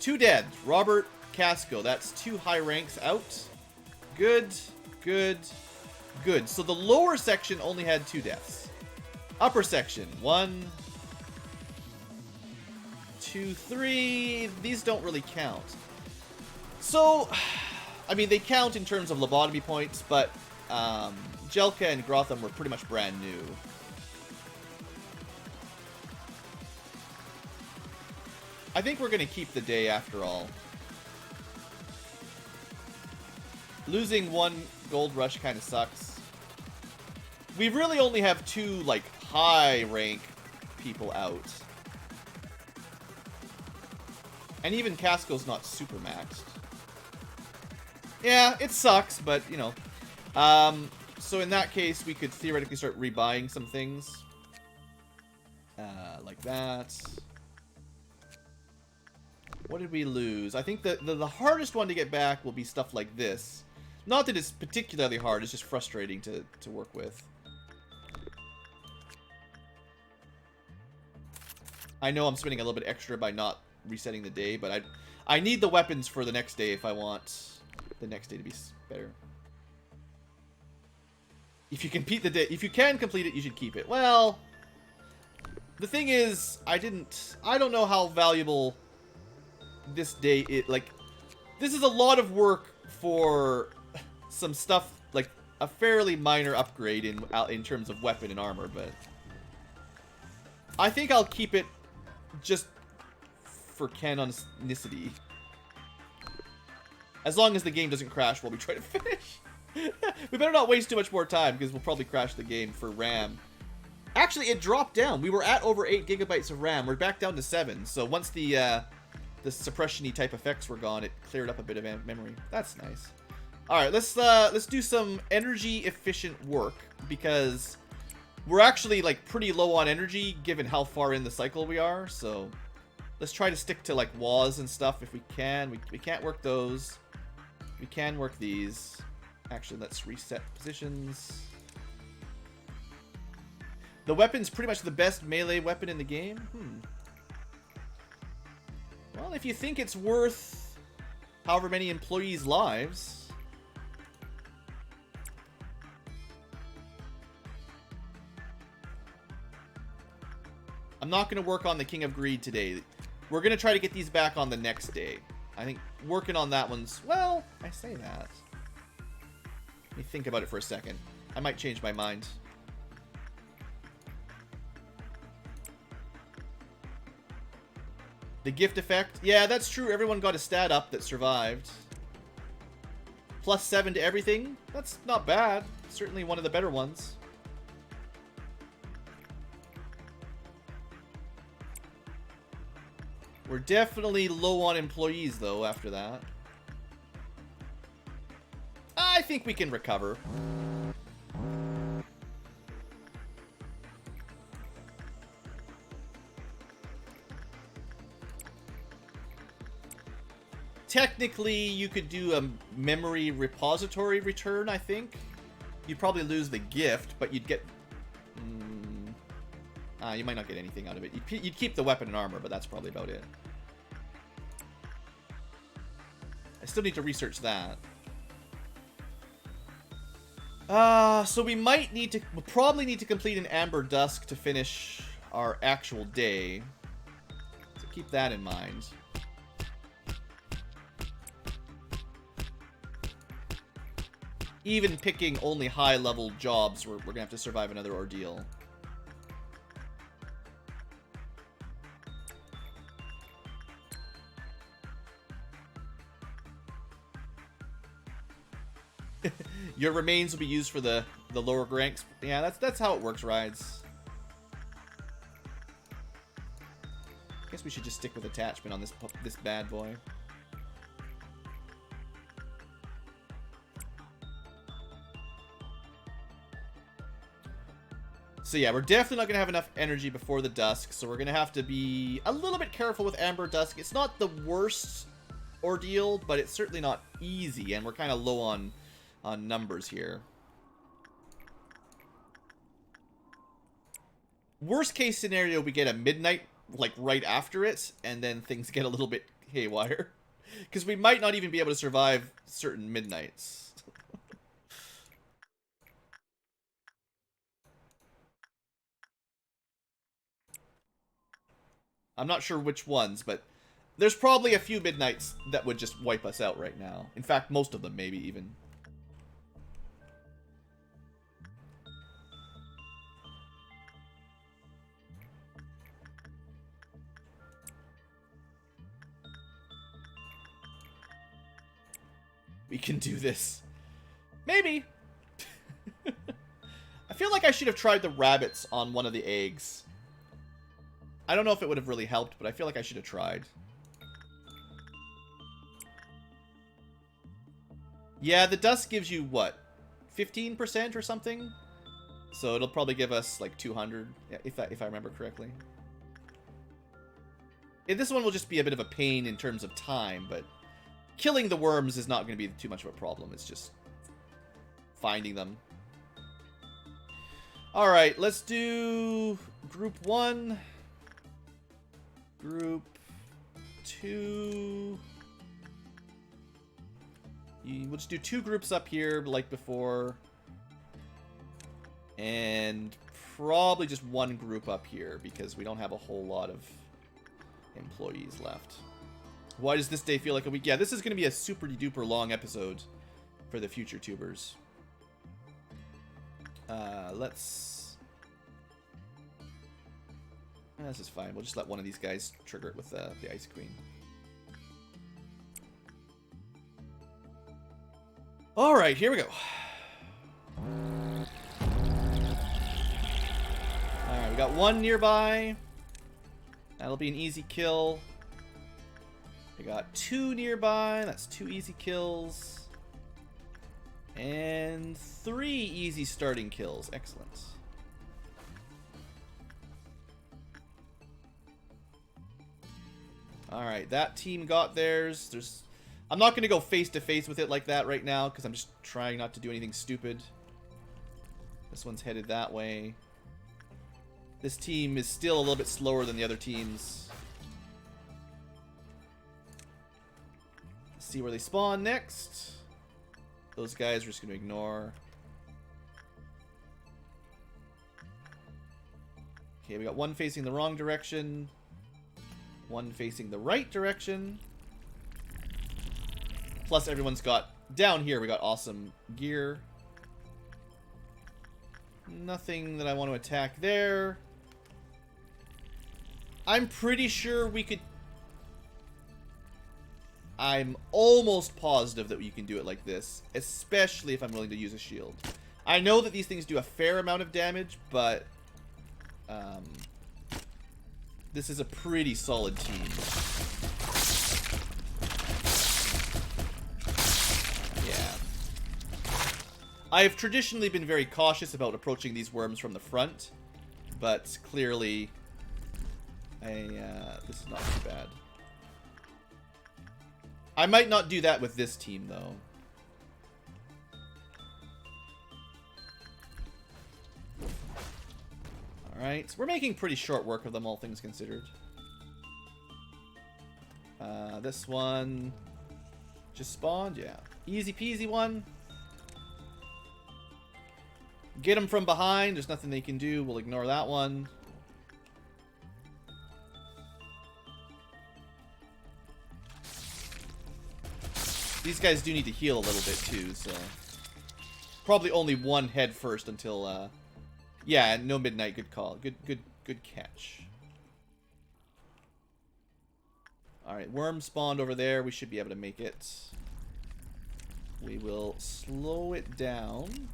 [SPEAKER 1] 2 dead. Robert, Casco. That's 2 high ranks out. Good, good, good. So the lower section only had 2 deaths. Upper section, 1, 2, 3. These don't really count. So, I mean, they count in terms of lobotomy points, but Jelka and Grotham were pretty much brand new. I think we're going to keep the day after all. Losing 1 gold rush kind of sucks. We really only have 2, like, high rank people out. And even Casco's not super maxed. Yeah, it sucks, but, you know. So in that case, we could theoretically start rebuying some things. Like that. What did we lose? I think the hardest one to get back will be stuff like this. Not that it's particularly hard, it's just frustrating to work with. I know I'm spending a little bit extra by not resetting the day, but I need the weapons for the next day if I want the next day to be better. If you complete the day, if you can complete it, you should keep it. Well, the thing is, I don't know how valuable this day is. Like, this is a lot of work for some stuff, like a fairly minor upgrade in terms of weapon and armor, but I think I'll keep it just for canonicity. As long as the game doesn't crash while we try to finish. We better not waste too much more time because we'll probably crash the game for RAM. Actually, it dropped down. We were at over 8 gigabytes of RAM. We're back down to 7. So once the suppression-y type effects were gone, it cleared up a bit of memory. That's nice. All right, let's do some energy efficient work because we're actually like pretty low on energy given how far in the cycle we are. So let's try to stick to like WAs and stuff if we can. We can't work those. We can work these. Actually, let's reset positions. The weapon's pretty much the best melee weapon in the game. Well, if you think it's worth however many employees' lives. I'm not going to work on the King of Greed today. We're going to try to get these back on the next day. I think working on that one's... Well, I say that. Let me think about it for a second. I might change my mind. The gift effect. Yeah, that's true. Everyone got a stat up that survived. +7 to everything. That's not bad. Certainly one of the better ones. We're definitely low on employees, though, after that. I think we can recover. Technically, you could do a memory repository return, I think. You'd probably lose the gift, but you'd get... you might not get anything out of it. You'd keep the weapon and armor, but that's probably about it. I still need to research that. So we might need to... We'll probably need to complete an Amber Dusk to finish our actual day. So keep that in mind. Even picking only high-level jobs, we're going to have to survive another ordeal. Your remains will be used for the lower ranks. Yeah, that's how it works, Rides. Guess we should just stick with attachment on this bad boy. So yeah, we're definitely not going to have enough energy before the dusk, so we're going to have to be a little bit careful with Amber Dusk. It's not the worst ordeal, but it's certainly not easy, and we're kind of low on numbers here. Worst case scenario, we get a midnight, like, right after it, and then things get a little bit haywire. Because we might not even be able to survive certain midnights. I'm not sure which ones, but there's probably a few midnights that would just wipe us out right now. In fact, most of them, maybe, even. We can do this. Maybe. I feel like I should have tried the rabbits on one of the eggs. I don't know if it would have really helped, but I feel like I should have tried. Yeah, the dust gives you, what, 15% or something? So it'll probably give us, like, 200, if I remember correctly. And this one will just be a bit of a pain in terms of time, but killing the worms is not going to be too much of a problem. It's just finding them. Alright, let's do group 1. Group 2. We'll just do 2 groups up here, like before. And probably just 1 group up here, because we don't have a whole lot of employees left. Why does this day feel like a week? Yeah, this is going to be a super-duper long episode for the future tubers. Let's... This is fine. We'll just let one of these guys trigger it with the Ice Queen. Alright, here we go. Alright, we got 1 nearby. That'll be an easy kill. We got 2 nearby. That's 2 easy kills. And 3 easy starting kills. Excellent. Alright, that team got theirs. I'm not going to go face-to-face with it like that right now, because I'm just trying not to do anything stupid. This one's headed that way. This team is still a little bit slower than the other teams. Let's see where they spawn next. Those guys we're just going to ignore. Okay, we got 1 facing the wrong direction. 1 facing the right direction. Plus everyone's got... Down here we got awesome gear. Nothing that I want to attack there. I'm pretty sure we could... I'm almost positive that you can do it like this. Especially if I'm willing to use a shield. I know that these things do a fair amount of damage, but... this is a pretty solid team. Yeah. I have traditionally been very cautious about approaching these worms from the front, but clearly, this is not too bad. I might not do that with this team, though. Alright, we're making pretty short work of them, all things considered. This one just spawned, yeah. Easy peasy one. Get them from behind, there's nothing they can do, we'll ignore that one. These guys do need to heal a little bit too, so... Probably only 1 head first until, yeah, no midnight, good call. Good catch. Alright, worm spawned over there. We should be able to make it. We will slow it down.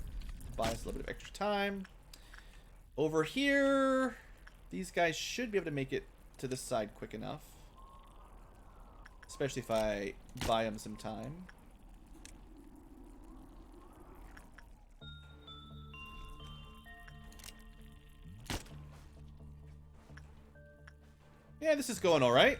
[SPEAKER 1] Buy us a little bit of extra time. Over here, these guys should be able to make it to this side quick enough. Especially if I buy them some time. Yeah, this is going alright.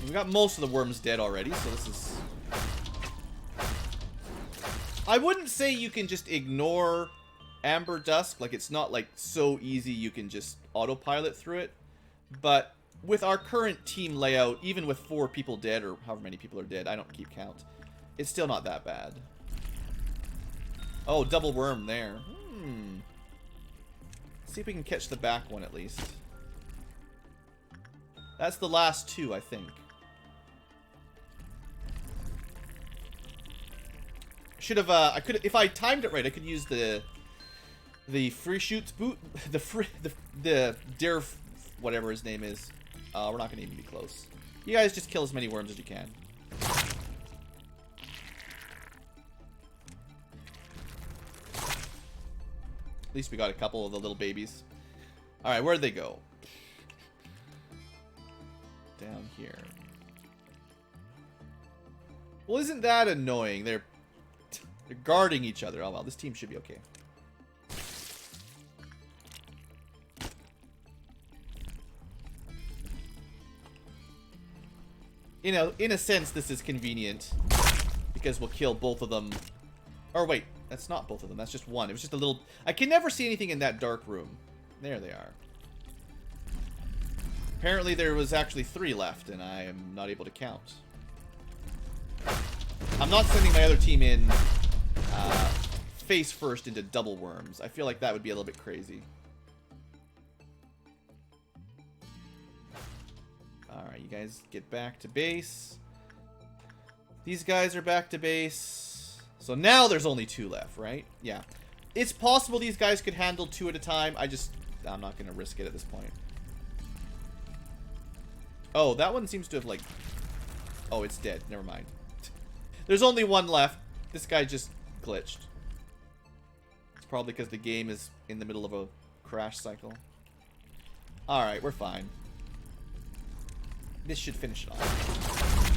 [SPEAKER 1] We got most of the worms dead already, so this is... I wouldn't say you can just ignore Amber Dusk. Like, it's not, like, so easy you can just autopilot through it. But with our current team layout, even with 4 people dead, or however many people are dead, I don't keep count, it's still not that bad. Oh, double worm there. See if we can catch the back one at least. That's the last 2, I think. Should have, I could, if I timed it right, I could use the free shoots boot, the dare, whatever his name is. We're not gonna even be close. You guys just kill as many worms as you can. At least we got a couple of the little babies. Alright, where'd they go? Down here. Well, isn't that annoying? They're guarding each other. Oh well, this team should be okay. You know, in a sense, this is convenient. Because we'll kill both of them. Or wait, that's not both of them. That's just one. It was just a little... I can never see anything in that dark room. There they are. Apparently there was actually 3 left, and I am not able to count. I'm not sending my other team in face first into double worms. I feel like that would be a little bit crazy. Alright, you guys get back to base. These guys are back to base. So now there's only 2 left, right? Yeah. It's possible these guys could handle 2 at a time. I'm not going to risk it at this point. Oh, that one seems to have, like... Oh, it's dead. Never mind. There's only 1 left. This guy just glitched. It's probably because the game is in the middle of a crash cycle. Alright, we're fine. This should finish it off.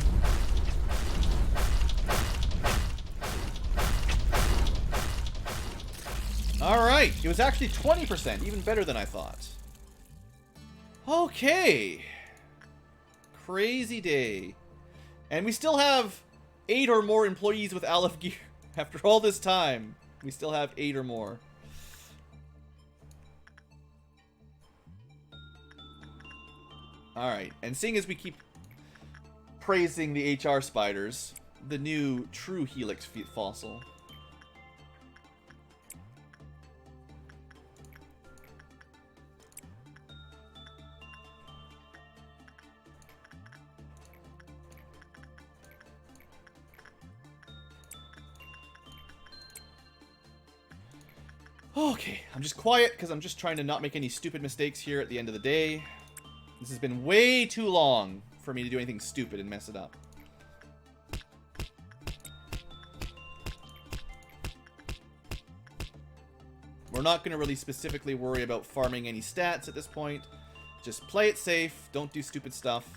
[SPEAKER 1] Alright, it was actually 20%, even better than I thought. Okay. Crazy day. And we still have 8 or more employees with Aleph gear. After all this time, we still have 8 or more. Alright, and seeing as we keep praising the HR spiders, the new true helix fossil. Okay, I'm just quiet because I'm just trying to not make any stupid mistakes here at the end of the day. This has been way too long for me to do anything stupid and mess it up. We're not going to really specifically worry about farming any stats at this point. Just play it safe, don't do stupid stuff.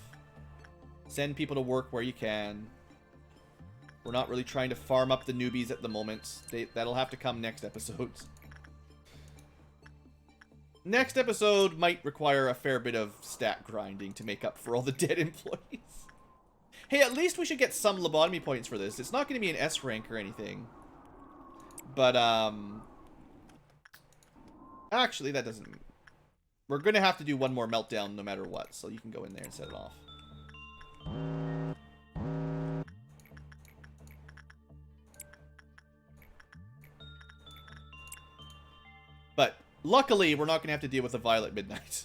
[SPEAKER 1] Send people to work where you can. We're not really trying to farm up the newbies at the moment. That'll have to come next episode. Next episode might require a fair bit of stat grinding to make up for all the dead employees. Hey, at least we should get some lobotomy points for this. It's not going to be an S rank or anything. But, actually, that doesn't... We're going to have to do one more meltdown no matter what, so you can go in there and set it off. But... luckily, we're not going to have to deal with the Violet Midnight.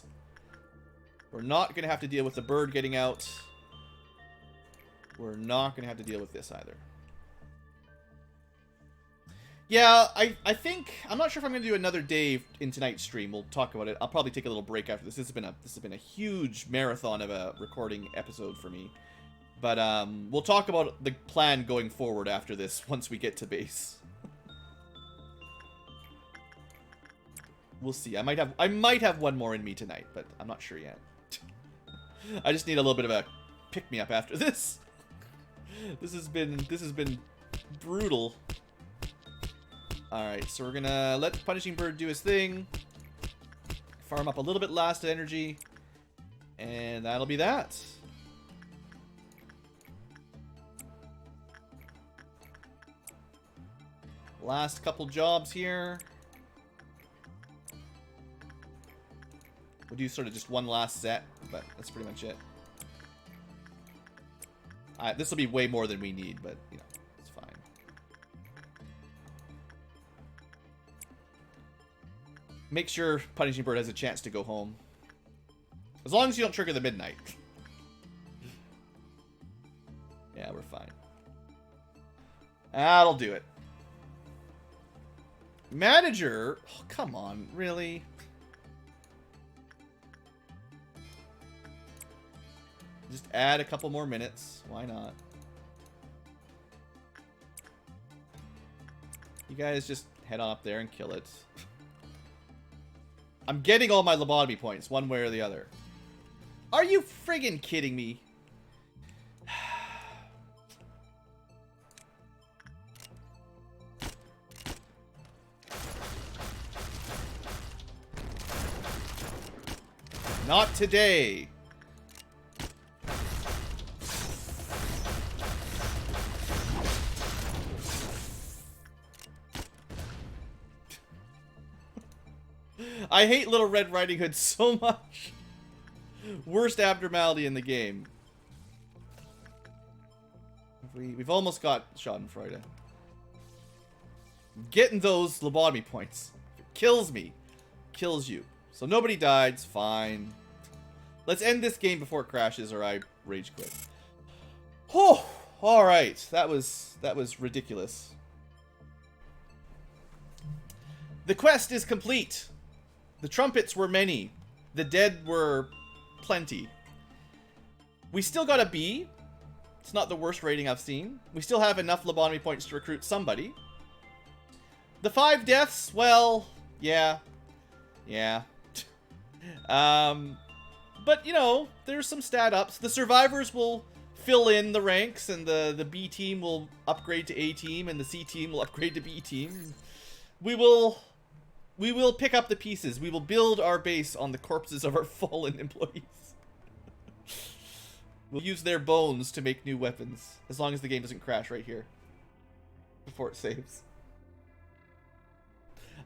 [SPEAKER 1] We're not going to have to deal with the bird getting out. We're not going to have to deal with this either. Yeah, I think I'm not sure if I'm gonna do another day in tonight's stream. We'll talk about it. I'll probably take a little break after this. This has been a huge marathon of a recording episode for me. But we'll talk about the plan going forward after this once we get to base. We'll see. I might have one more in me tonight, but I'm not sure yet. I just need a little bit of a pick me up after this. This has been brutal. Alright, so we're gonna let Punishing Bird do his thing. Farm up a little bit last energy. And that'll be that. Last couple jobs here. We'll do sort of just one last set, but that's pretty much it. This will be way more than we need, but, you know, it's fine. Make sure Punishing Bird has a chance to go home. As long as you don't trigger the midnight. Yeah, we're fine. That'll do it. Manager? Oh, come on, really? Just add a couple more minutes. Why not? You guys just head on up there and kill it. I'm getting all my lobotomy points, one way or the other. Are you friggin' kidding me? Not today. I hate Little Red Riding Hood so much. Worst abnormality in the game. We've almost got Schadenfreude. Getting those lobotomy points. If it kills me. Kills you. So nobody died. It's fine. Let's end this game before it crashes or I rage quit. Oh, all right. That was ridiculous. The quest is complete. The trumpets were many. The dead were plenty. We still got a B. It's not the worst rating I've seen. We still have enough lobotomy points to recruit somebody. The 5 deaths, well, yeah. Yeah. But, you know, there's some stat ups. The survivors will fill in the ranks, and the B team will upgrade to A team, and the C team will upgrade to B team. We will pick up the pieces. We will build our base on the corpses of our fallen employees. We'll use their bones to make new weapons, as long as the game doesn't crash right here before it saves.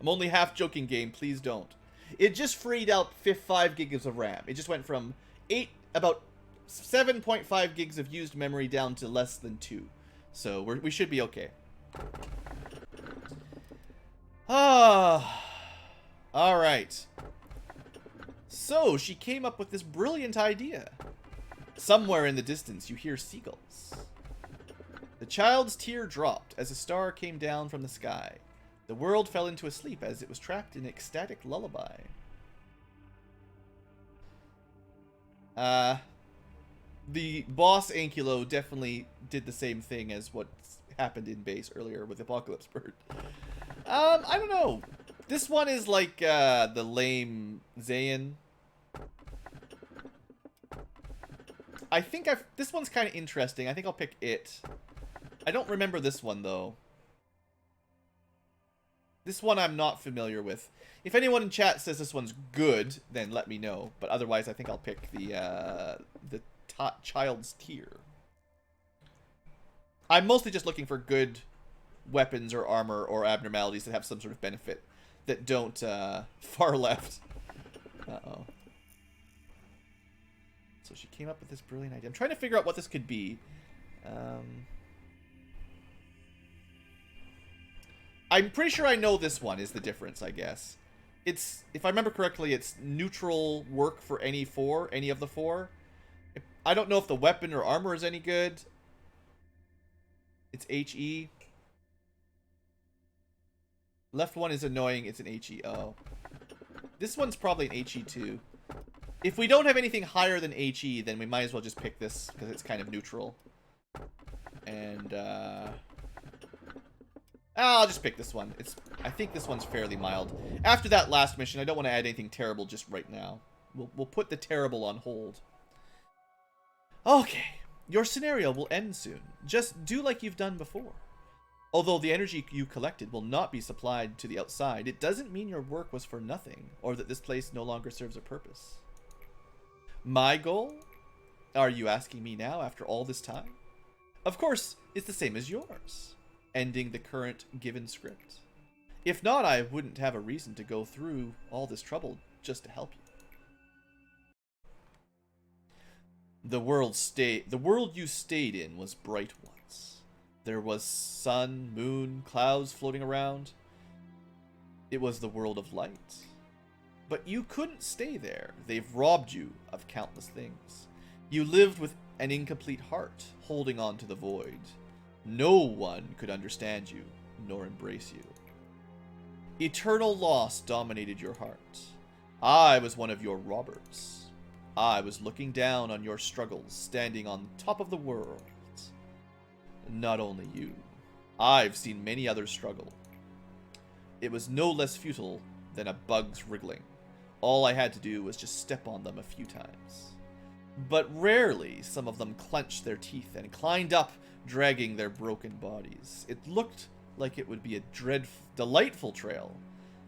[SPEAKER 1] I'm only half joking, game. Please don't. It just freed out 5 gigs of RAM. It just went from about 7.5 gigs of used memory down to less than 2. So we should be okay. Ah. All right. So she came up with this brilliant idea. Somewhere in the distance, you hear seagulls. The child's tear dropped as a star came down from the sky. The world fell into a sleep as it was trapped in ecstatic lullaby. The boss Ankylo definitely did the same thing as what happened in base earlier with Apocalypse Bird. I don't know. This one is like the lame Zayn. I think this one's kind of interesting. I think I'll pick it. I don't remember this one though. This one I'm not familiar with. If anyone in chat says this one's good, then let me know. But otherwise, I think I'll pick the Child's Tear. I'm mostly just looking for good weapons or armor or abnormalities that have some sort of benefit that don't far left. Uh-oh. So she came up with this brilliant idea. I'm trying to figure out what this could be. I'm pretty sure I know this one is the difference, I guess. It's, if I remember correctly, it's neutral work for any of the 4. I don't know if the weapon or armor is any good. It's HE. Left one is annoying. It's an HE. Oh. This one's probably an HE too. If we don't have anything higher than HE, then we might as well just pick this because it's kind of neutral. And I'll just pick this one. I think this one's fairly mild. After that last mission, I don't want to add anything terrible just right now. We'll put the terrible on hold. Okay. Your scenario will end soon. Just do like you've done before. Although the energy you collected will not be supplied to the outside, it doesn't mean your work was for nothing, or that this place no longer serves a purpose. My goal? Are you asking me now after all this time? Of course, it's the same as yours. Ending the current given script. If not, I wouldn't have a reason to go through all this trouble just to help you. The world you stayed in was bright once. There was sun, moon, clouds floating around. It was the world of light. But you couldn't stay there. They've robbed you of countless things. You lived with an incomplete heart, holding on to the void. No one could understand you, nor embrace you. Eternal loss dominated your heart. I was one of your robbers. I was looking down on your struggles, standing on top of the world. Not only you. I've seen many others struggle. It was no less futile than a bug's wriggling. All I had to do was just step on them a few times. But rarely, some of them clenched their teeth and climbed up, dragging their broken bodies. It looked like it would be a delightful trail.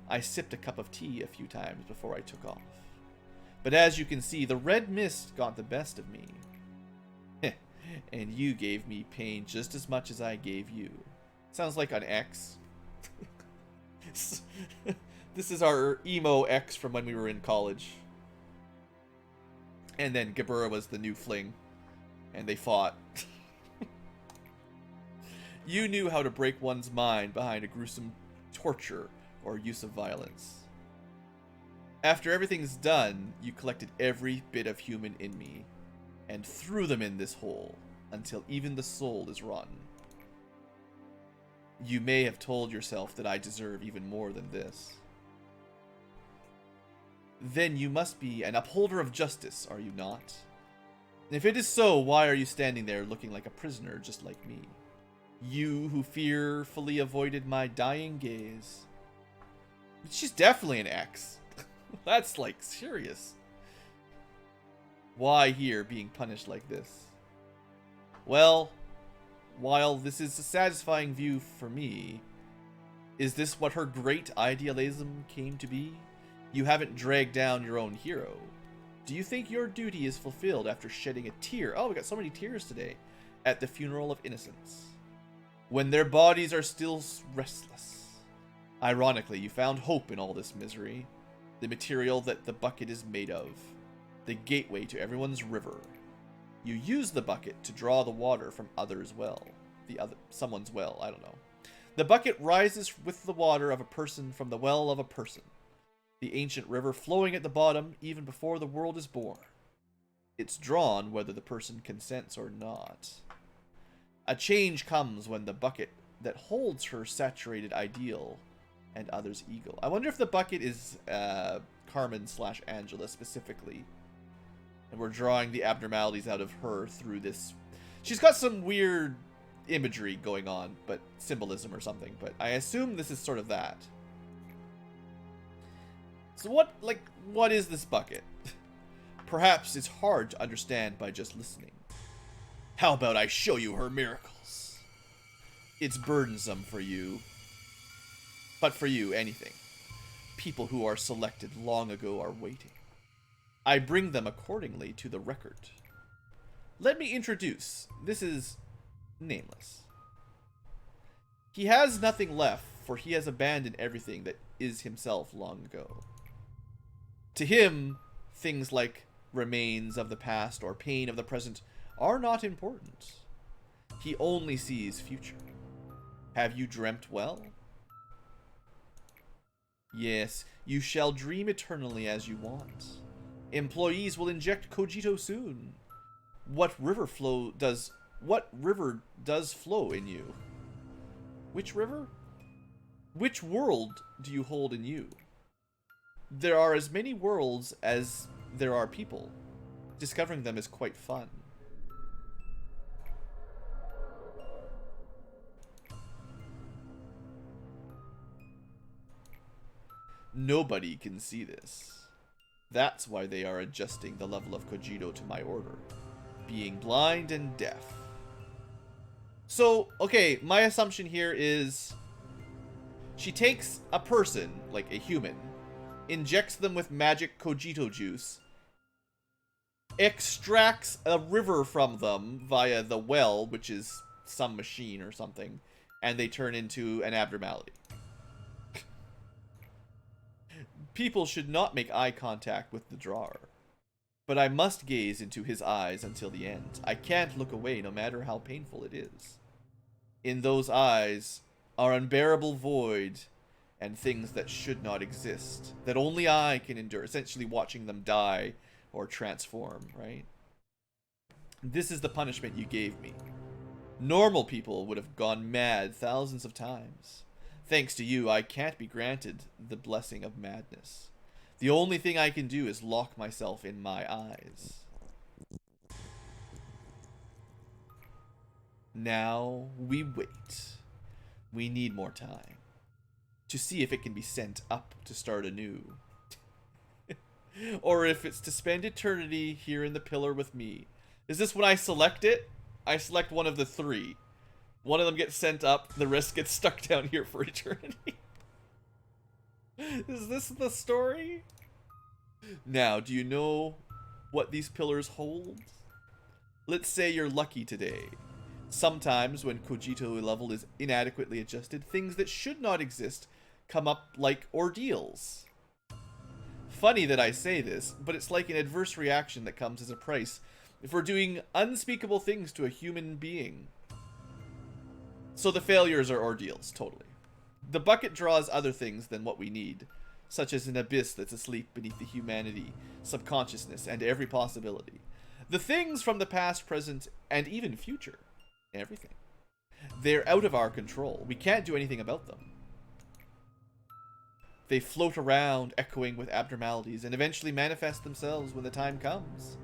[SPEAKER 1] I sipped a cup of tea a few times before I took off. But as you can see, the red mist got the best of me. And you gave me pain just as much as I gave you. Sounds like an ex. This is our emo ex from when we were in college. And then Gabura was the new fling. And they fought. You knew how to break one's mind behind a gruesome torture or use of violence. After everything's done, you collected every bit of human in me and threw them in this hole until even the soul is rotten. You may have told yourself that I deserve even more than this. Then you must be an upholder of justice, are you not? If it is so, why are you standing there looking like a prisoner just like me? You who fearfully avoided my dying gaze. She's definitely an ex. That's like serious. Why here being punished like this? Well, while this is a satisfying view for me, is this what her great idealism came to be? You haven't dragged down your own hero. Do you think your duty is fulfilled after shedding a tear? Oh, we got so many tears today. At the funeral of innocence. When their bodies are still restless. Ironically, you found hope in all this misery. The material that the bucket is made of. The gateway to everyone's river. You use the bucket to draw the water from others' well. Someone's well, I don't know. The bucket rises with the water of a person from the well of a person. The ancient river flowing at the bottom even before the world is born. It's drawn whether the person consents or not. A change comes when the bucket that holds her saturated ideal and others' ego. I wonder if the bucket is Carmen/Angela specifically. And we're drawing the abnormalities out of her through this. She's got some weird imagery going on, but symbolism or something. But I assume this is sort of that. So what is this bucket? Perhaps it's hard to understand by just listening. How about I show you her miracles? It's burdensome for you. But for you, anything. People who are selected long ago are waiting. I bring them accordingly to the record. Let me introduce. This is nameless. He has nothing left, for he has abandoned everything that is himself long ago. To him, things like remains of the past or pain of the present are not important. He only sees future. Have you dreamt well? Yes, you shall dream eternally as you want. Employees will inject cogito soon. What river does flow in you? Which river? Which world do you hold in you? There are as many worlds as there are people. Discovering them is quite fun. Nobody can see this. That's why they are adjusting the level of cogito to my order. Being blind and deaf. So, okay, my assumption here is she takes a person, like a human, injects them with magic cogito juice, extracts a river from them via the well, which is some machine or something, and they turn into an abnormality. People should not make eye contact with the drawer. But I must gaze into his eyes until the end. I can't look away no matter how painful it is. In those eyes are unbearable void and things that should not exist, that only I can endure, essentially watching them die or transform, right? This is the punishment you gave me. Normal people would have gone mad thousands of times. Thanks to you, I can't be granted the blessing of madness. The only thing I can do is lock myself in my eyes. Now we wait. We need more time to see if it can be sent up to start anew. Or if it's to spend eternity here in the pillar with me. Is this when I select it? I select one of the three. One of them gets sent up, the rest gets stuck down here for eternity. Is this the story? Now, do you know what these pillars hold? Let's say you're lucky today. Sometimes when cogito level is inadequately adjusted, things that should not exist come up like ordeals. Funny that I say this, but it's like an adverse reaction that comes as a price for doing unspeakable things to a human being. So the failures are ordeals, totally. The bucket draws other things than what we need, such as an abyss that's asleep beneath the humanity, subconsciousness, and every possibility. The things from the past, present, and even future. Everything. They're out of our control. We can't do anything about them. They float around, echoing with abnormalities, and eventually manifest themselves when the time comes.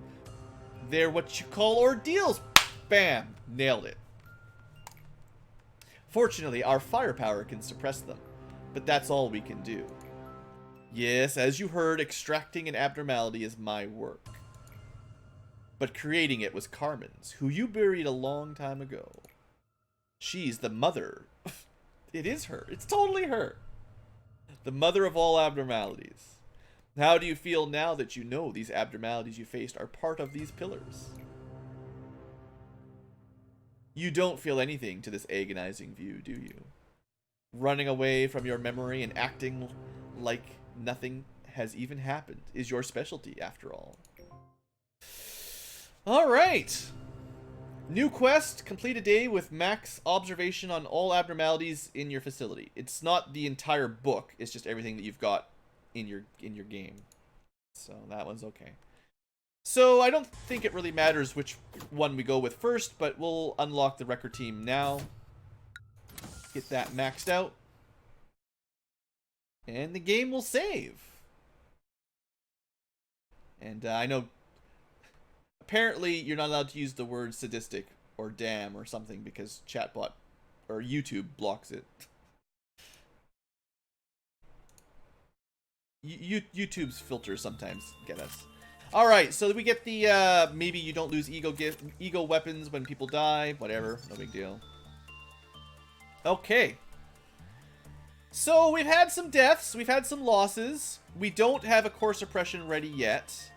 [SPEAKER 1] They're what you call ordeals. Bam! Nailed it. Fortunately, our firepower can suppress them, but that's all we can do. Yes, as you heard, extracting an abnormality is my work. But creating it was Carmen's, who you buried a long time ago. She's the mother. It is her. It's totally her. The mother of all abnormalities. How do you feel now that you know these abnormalities you faced are part of these pillars? You don't feel anything to this agonizing view, do you? Running away from your memory and acting like nothing has even happened is your specialty, after all. Alright. New quest, complete a day with max observation on all abnormalities in your facility. It's not the entire book, it's just everything that you've got in your game. So that one's okay. So I don't think it really matters which one we go with first, but we'll unlock the record team now. Get that maxed out. And the game will save. And I know apparently you're not allowed to use the word sadistic or damn or something because chatbot or YouTube blocks it. YouTube's filters sometimes get us. Alright, so we get the, maybe you don't lose ego weapons when people die. Whatever, no big deal. Okay. So, we've had some deaths, we've had some losses. We don't have a core suppression ready yet.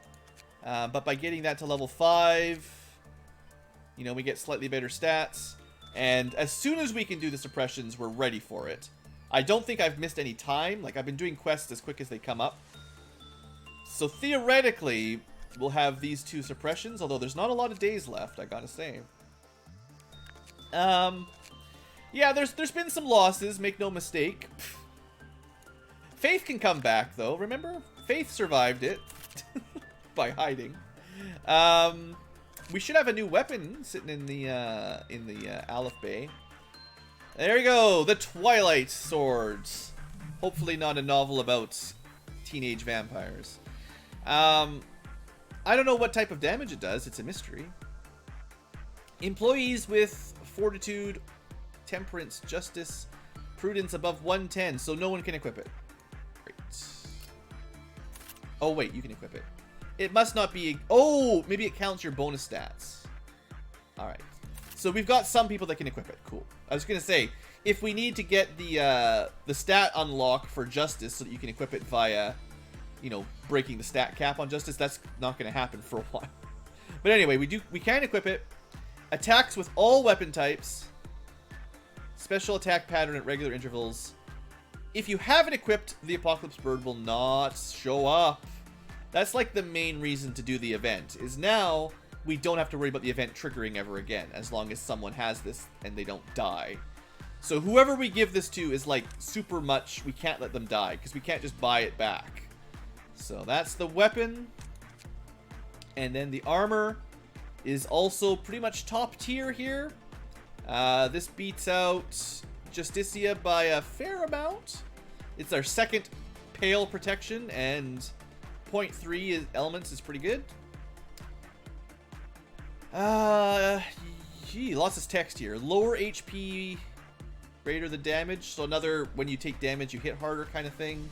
[SPEAKER 1] But by getting that to level 5, you know, we get slightly better stats. And as soon as we can do the suppressions, we're ready for it. I don't think I've missed any time. Like, I've been doing quests as quick as they come up. So theoretically, we'll have these two suppressions, although there's not a lot of days left, I gotta say. Yeah, there's been some losses, make no mistake. Faith can come back, though. Remember? Faith survived it by hiding. We should have a new weapon sitting in the Aleph Bay. There you go, the Twilight Swords. Hopefully not a novel about teenage vampires. I don't know what type of damage it does. It's a mystery. Employees with Fortitude, Temperance, Justice, Prudence above 110, so no one can equip it. Great. Oh, wait, you can equip it. It must not be... Oh, maybe it counts your bonus stats. Alright. So we've got some people that can equip it. Cool. I was going to say, if we need to get the stat unlock for Justice so that you can equip it via, you know, breaking the stat cap on Justice, that's not going to happen for a while. But anyway, we can equip it. Attacks with all weapon types. Special attack pattern at regular intervals. If you have it equipped, the Apocalypse Bird will not show up. That's like the main reason to do the event, is now we don't have to worry about the event triggering ever again, as long as someone has this and they don't die. So whoever we give this to is like super much, we can't let them die, because we can't just buy it back. So that's the weapon. And then the armor is also pretty much top tier here. This beats out Justicia by a fair amount. It's our second pale protection, and 0.3 elements is pretty good. Gee, lots of text here. Lower HP, greater the damage. So another, when you take damage, you hit harder kind of thing.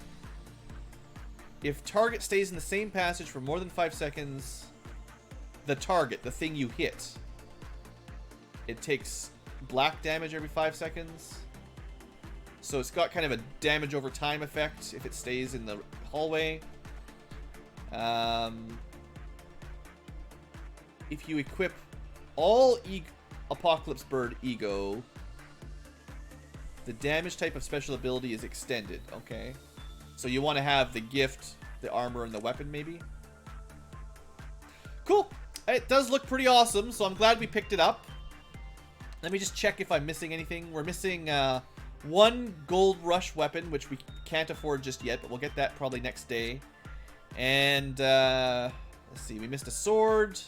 [SPEAKER 1] If target stays in the same passage for more than 5 seconds, the target, the thing you hit, it takes black damage every 5 seconds. So it's got kind of a damage over time effect if it stays in the hallway. If you equip all Apocalypse Bird Ego, the damage type of special ability is extended. Okay. So you want to have the gift, the armor, and the weapon maybe? Cool. It does look pretty awesome, so I'm glad we picked it up. Let me just check if I'm missing anything. We're missing one Gold Rush weapon, which we can't afford just yet, but we'll get that probably next day. And let's see, we missed a sword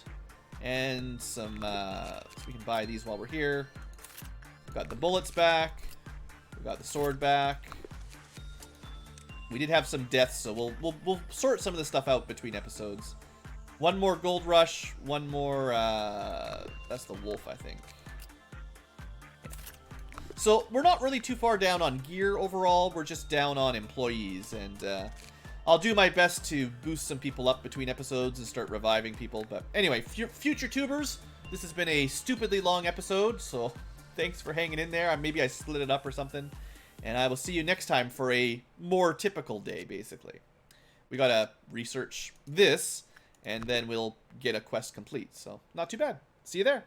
[SPEAKER 1] and some... we can buy these while we're here. We've got the bullets back. We've got the sword back. We did have some deaths, so we'll sort some of this stuff out between episodes. One more Gold Rush, one more... that's the wolf, I think. So we're not really too far down on gear overall. We're just down on employees, and I'll do my best to boost some people up between episodes and start reviving people. But anyway, future tubers, this has been a stupidly long episode, so thanks for hanging in there. Maybe I split it up or something. And I will see you next time for a more typical day, basically. We gotta research this, and then we'll get a quest complete. So, not too bad. See you there.